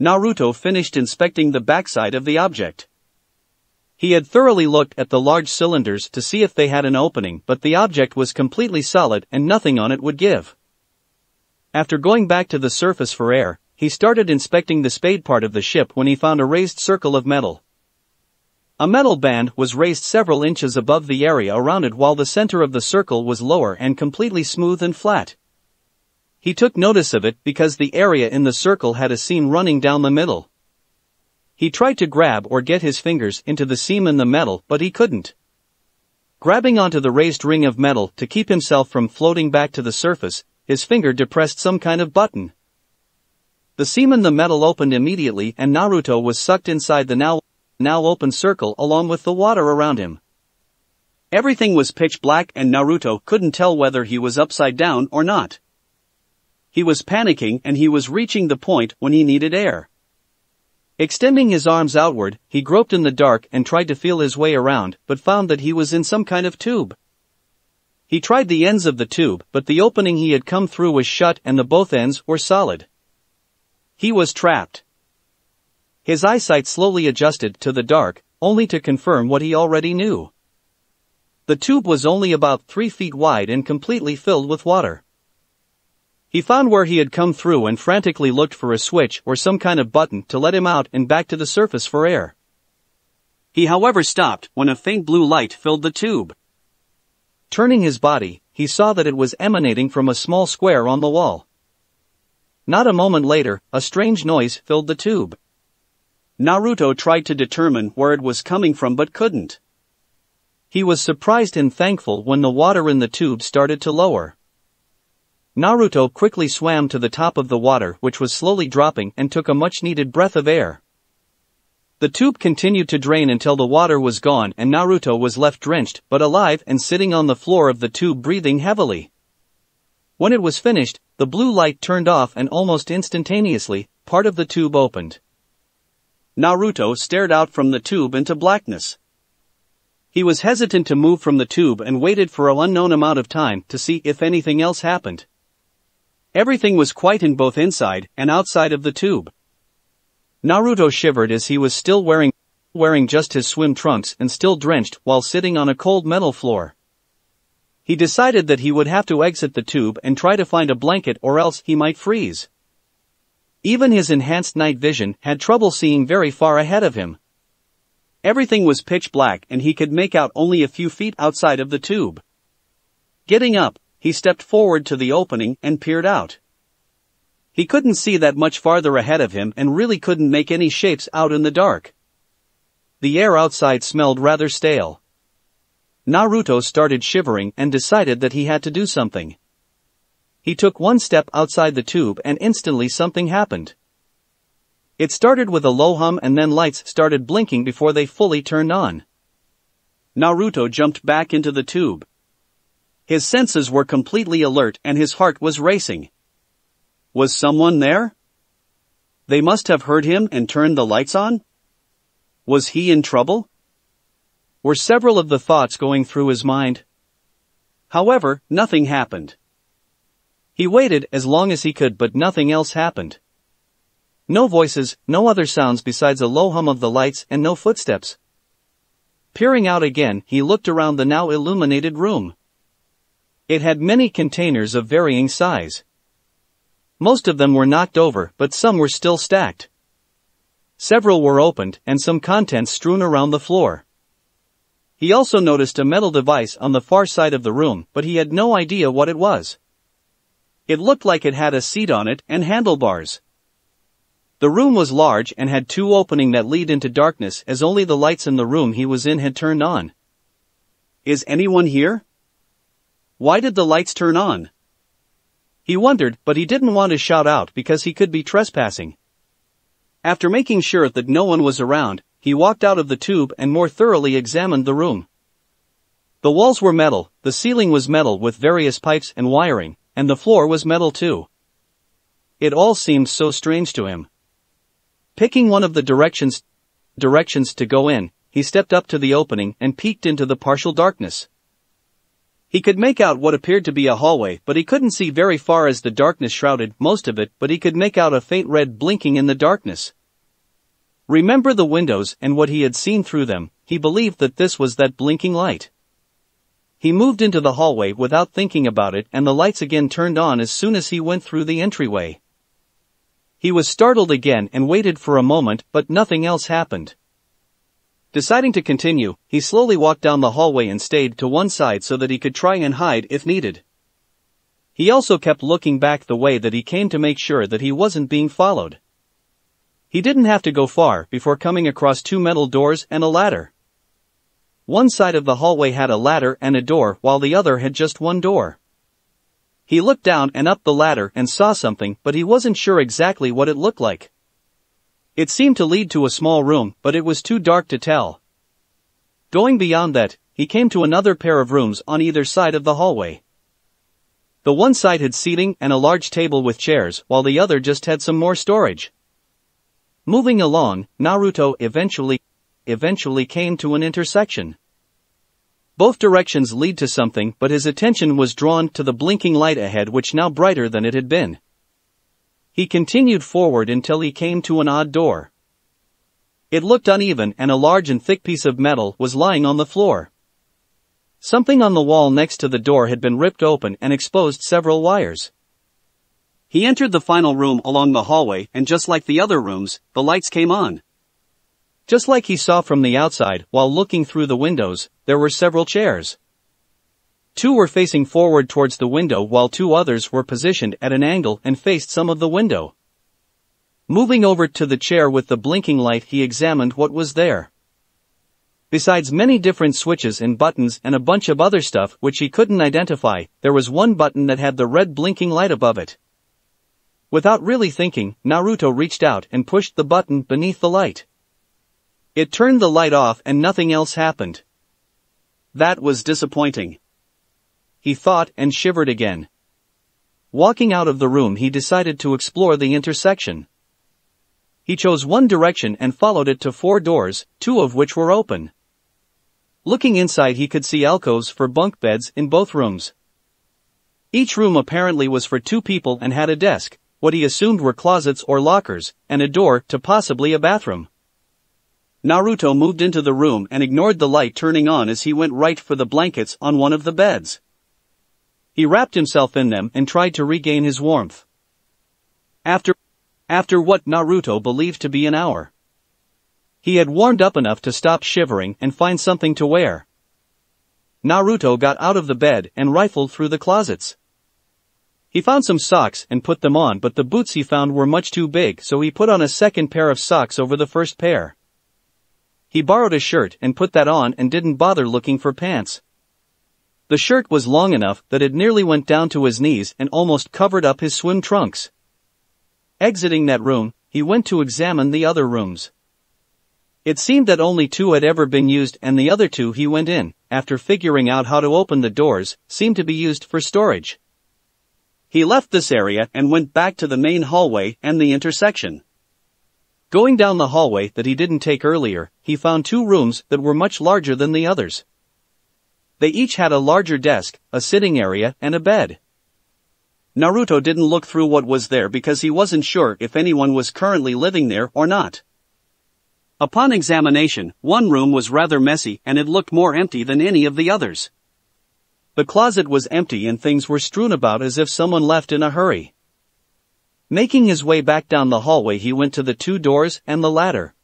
S1: Naruto finished inspecting the backside of the object. He had thoroughly looked at the large cylinders to see if they had an opening, but the object was completely solid and nothing on it would give. After going back to the surface for air, he started inspecting the spade part of the ship when he found a raised circle of metal. A metal band was raised several inches above the area around it, while the center of the circle was lower and completely smooth and flat. He took notice of it because the area in the circle had a seam running down the middle. He tried to grab or get his fingers into the seam in the metal, but he couldn't. Grabbing onto the raised ring of metal to keep himself from floating back to the surface, his finger depressed some kind of button. The seam in the metal opened immediately and Naruto was sucked inside the now open circle along with the water around him. Everything was pitch black and Naruto couldn't tell whether he was upside down or not. He was panicking and he was reaching the point when he needed air. Extending his arms outward, he groped in the dark and tried to feel his way around, but found that he was in some kind of tube. He tried the ends of the tube, but the opening he had come through was shut and the both ends were solid. He was trapped. His eyesight slowly adjusted to the dark, only to confirm what he already knew. The tube was only about 3 feet wide and completely filled with water. He found where he had come through and frantically looked for a switch or some kind of button to let him out and back to the surface for air. He however stopped when a faint blue light filled the tube. Turning his body, he saw that it was emanating from a small square on the wall. Not a moment later, a strange noise filled the tube. Naruto tried to determine where it was coming from but couldn't. He was surprised and thankful when the water in the tube started to lower. Naruto quickly swam to the top of the water, which was slowly dropping, and took a much-needed breath of air. The tube continued to drain until the water was gone and Naruto was left drenched but alive and sitting on the floor of the tube breathing heavily. When it was finished, the blue light turned off and almost instantaneously, part of the tube opened. Naruto stared out from the tube into blackness. He was hesitant to move from the tube and waited for an unknown amount of time to see if anything else happened. Everything was quiet in both inside and outside of the tube. Naruto shivered as he was still wearing just his swim trunks and still drenched while sitting on a cold metal floor. He decided that he would have to exit the tube and try to find a blanket or else he might freeze. Even his enhanced night vision had trouble seeing very far ahead of him. Everything was pitch black and he could make out only a few feet outside of the tube. Getting up, he stepped forward to the opening and peered out. He couldn't see that much farther ahead of him and really couldn't make any shapes out in the dark. The air outside smelled rather stale. Naruto started shivering and decided that he had to do something. He took one step outside the tube and instantly something happened. It started with a low hum and then lights started blinking before they fully turned on. Naruto jumped back into the tube. His senses were completely alert and his heart was racing. Was someone there? They must have heard him and turned the lights on? Was he in trouble? Were several of the thoughts going through his mind? However, nothing happened. He waited as long as he could but nothing else happened. No voices, no other sounds besides a low hum of the lights and no footsteps. Peering out again, he looked around the now illuminated room. It had many containers of varying size. Most of them were knocked over, but some were still stacked. Several were opened and some contents strewn around the floor. He also noticed a metal device on the far side of the room, but he had no idea what it was. It looked like it had a seat on it and handlebars. The room was large and had 2 openings that lead into darkness as only the lights in the room he was in had turned on. Is anyone here? Why did the lights turn on? He wondered, but he didn't want to shout out because he could be trespassing. After making sure that no one was around, he walked out of the tube and more thoroughly examined the room. The walls were metal, the ceiling was metal with various pipes and wiring, and the floor was metal too. It all seemed so strange to him. Picking one of the directions to go in, he stepped up to the opening and peeked into the partial darkness. He could make out what appeared to be a hallway, but he couldn't see very far as the darkness shrouded most of it, but he could make out a faint red blinking in the darkness. Remember the windows and what he had seen through them, he believed that this was that blinking light. He moved into the hallway without thinking about it, and the lights again turned on as soon as he went through the entryway. He was startled again and waited for a moment, but nothing else happened. Deciding to continue, he slowly walked down the hallway and stayed to one side so that he could try and hide if needed. He also kept looking back the way that he came to make sure that he wasn't being followed. He didn't have to go far before coming across two metal doors and a ladder. One side of the hallway had a ladder and a door, while the other had just one door. He looked down and up the ladder and saw something, but he wasn't sure exactly what it looked like. It seemed to lead to a small room, but it was too dark to tell. Going beyond that, he came to another pair of rooms on either side of the hallway. The one side had seating and a large table with chairs, while the other just had some more storage. Moving along, Naruto eventually came to an intersection. Both directions lead to something, but his attention was drawn to the blinking light ahead, which now brighter than it had been. He continued forward until he came to an odd door. It looked uneven, and a large and thick piece of metal was lying on the floor. Something on the wall next to the door had been ripped open and exposed several wires. He entered the final room along the hallway, and just like the other rooms, the lights came on. Just like he saw from the outside, while looking through the windows, there were several chairs. Two were facing forward towards the window, while two others were positioned at an angle and faced some of the window. Moving over to the chair with the blinking light, he examined what was there. Besides many different switches and buttons and a bunch of other stuff which he couldn't identify, there was one button that had the red blinking light above it. Without really thinking, Naruto reached out and pushed the button beneath the light. It turned the light off and nothing else happened. That was disappointing, he thought, and shivered again. Walking out of the room, he decided to explore the intersection. He chose one direction and followed it to 4 doors, 2 of which were open. Looking inside, he could see alcoves for bunk beds in both rooms. Each room apparently was for 2 people and had a desk, what he assumed were closets or lockers, and a door to possibly a bathroom. Naruto moved into the room and ignored the light turning on as he went right for the blankets on one of the beds. He wrapped himself in them and tried to regain his warmth. After what Naruto believed to be an hour, he had warmed up enough to stop shivering and find something to wear. Naruto got out of the bed and rifled through the closets. He found some socks and put them on, but the boots he found were much too big, so he put on a second pair of socks over the first pair. He borrowed a shirt and put that on and didn't bother looking for pants. The shirt was long enough that it nearly went down to his knees and almost covered up his swim trunks. Exiting that room, he went to examine the other rooms. It seemed that only 2 had ever been used, and the other 2 he went in, after figuring out how to open the doors, seemed to be used for storage. He left this area and went back to the main hallway and the intersection. Going down the hallway that he didn't take earlier, he found 2 rooms that were much larger than the others. They each had a larger desk, a sitting area, and a bed. Naruto didn't look through what was there because he wasn't sure if anyone was currently living there or not. Upon examination, one room was rather messy and it looked more empty than any of the others. The closet was empty and things were strewn about as if someone left in a hurry. Making his way back down the hallway, he went to the 2 doors and the ladder.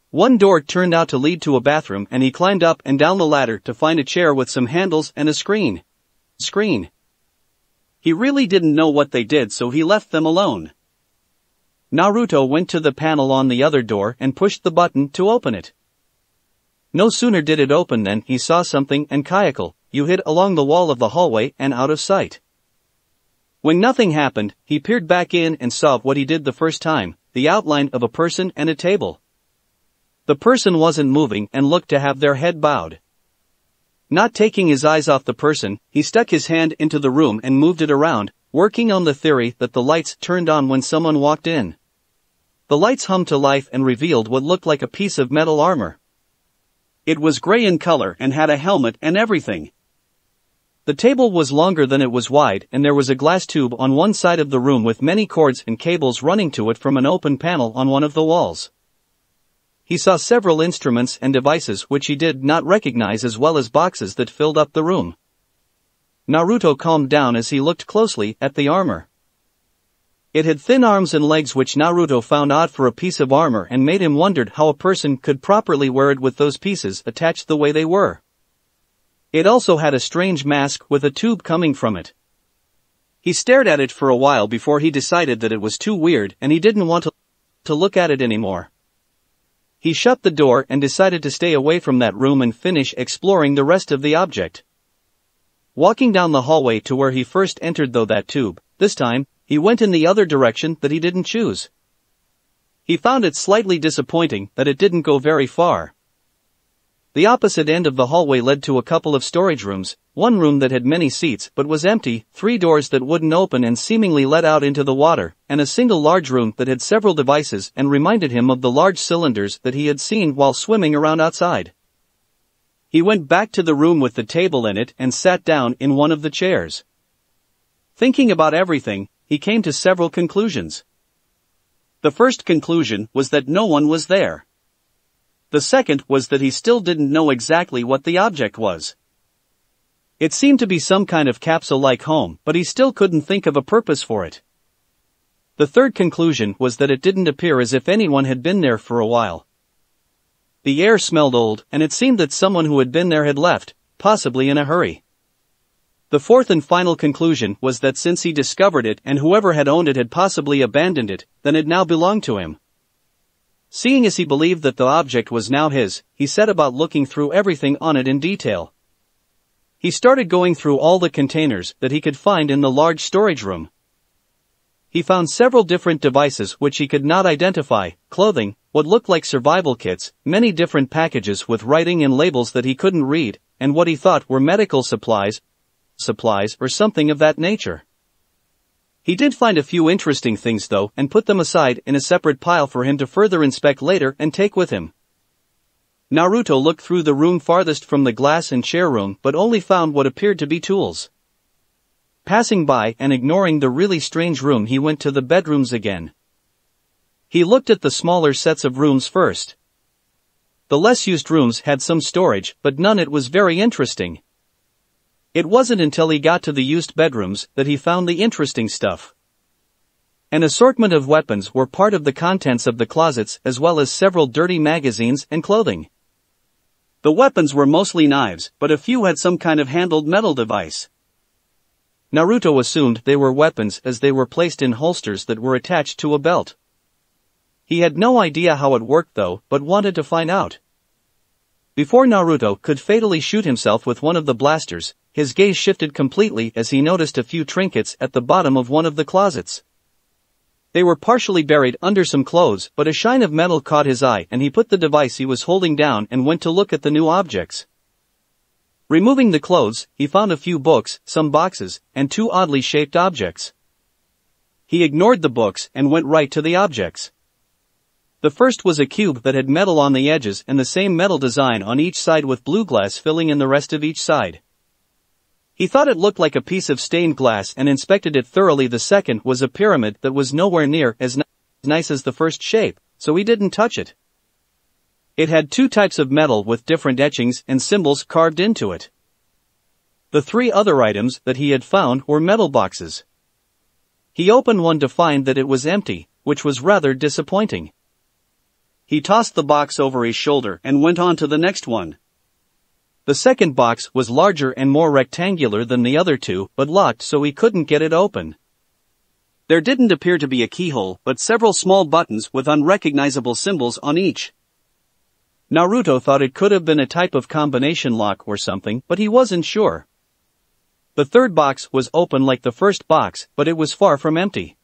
S1: One door turned out to lead to a bathroom, and he climbed up and down the ladder to find a chair with some handles and a screen. He really didn't know what they did, so he left them alone. Naruto went to the panel on the other door and pushed the button to open it. No sooner did it open than he saw something and Kayako, you hid along the wall of the hallway and out of sight. When nothing happened, he peered back in and saw what he did the first time, the outline of a person and a table. The person wasn't moving and looked to have their head bowed. Not taking his eyes off the person, he stuck his hand into the room and moved it around, working on the theory that the lights turned on when someone walked in. The lights hummed to life and revealed what looked like a piece of metal armor. It was gray in color and had a helmet and everything. The table was longer than it was wide, and there was a glass tube on one side of the room with many cords and cables running to it from an open panel on one of the walls. He saw several instruments and devices which he did not recognize, as well as boxes that filled up the room. Naruto calmed down as he looked closely at the armor. It had thin arms and legs, which Naruto found odd for a piece of armor, and made him wonder how a person could properly wear it with those pieces attached the way they were. It also had a strange mask with a tube coming from it. He stared at it for a while before he decided that it was too weird and he didn't want to look at it anymore. He shut the door and decided to stay away from that room and finish exploring the rest of the object. Walking down the hallway to where he first entered that tube, this time, he went in the other direction that he didn't choose. He found it slightly disappointing that it didn't go very far. The opposite end of the hallway led to a couple of storage rooms, one room that had many seats but was empty, 3 doors that wouldn't open and seemingly led out into the water, and a single large room that had several devices and reminded him of the large cylinders that he had seen while swimming around outside. He went back to the room with the table in it and sat down in one of the chairs. Thinking about everything, he came to several conclusions. The first conclusion was that no one was there. The second was that he still didn't know exactly what the object was. It seemed to be some kind of capsule-like home, but he still couldn't think of a purpose for it. The third conclusion was that it didn't appear as if anyone had been there for a while. The air smelled old, and it seemed that someone who had been there had left, possibly in a hurry. The fourth and final conclusion was that since he discovered it and whoever had owned it had possibly abandoned it, then it now belonged to him. Seeing as he believed that the object was now his, he set about looking through everything on it in detail. He started going through all the containers that he could find in the large storage room. He found several different devices which he could not identify, clothing, what looked like survival kits, many different packages with writing and labels that he couldn't read, and what he thought were medical supplies or something of that nature. He did find a few interesting things though, and put them aside in a separate pile for him to further inspect later and take with him. Naruto looked through the room farthest from the glass and chair room but only found what appeared to be tools. Passing by and ignoring the really strange room, he went to the bedrooms again. He looked at the smaller sets of rooms first. The less used rooms had some storage, but none it was very interesting. It wasn't until he got to the used bedrooms that he found the interesting stuff. An assortment of weapons were part of the contents of the closets, as well as several dirty magazines and clothing. The weapons were mostly knives, but a few had some kind of handled metal device. Naruto assumed they were weapons as they were placed in holsters that were attached to a belt. He had no idea how it worked though, but wanted to find out. Before Naruto could fatally shoot himself with one of the blasters, his gaze shifted completely as he noticed a few trinkets at the bottom of one of the closets. They were partially buried under some clothes, but a shine of metal caught his eye and he put the device he was holding down and went to look at the new objects. Removing the clothes, he found a few books, some boxes, and 2 oddly shaped objects. He ignored the books and went right to the objects. The first was a cube that had metal on the edges and the same metal design on each side with blue glass filling in the rest of each side. He thought it looked like a piece of stained glass and inspected it thoroughly. The second was a pyramid that was nowhere near as nice as the first shape, so he didn't touch it. It had 2 types of metal with different etchings and symbols carved into it. The 3 other items that he had found were metal boxes. He opened one to find that it was empty, which was rather disappointing. He tossed the box over his shoulder and went on to the next one. The second box was larger and more rectangular than the other 2, but locked so he couldn't get it open. There didn't appear to be a keyhole, but several small buttons with unrecognizable symbols on each. Naruto thought it could have been a type of combination lock or something, but he wasn't sure. The third box was open like the first box, but it was far from empty.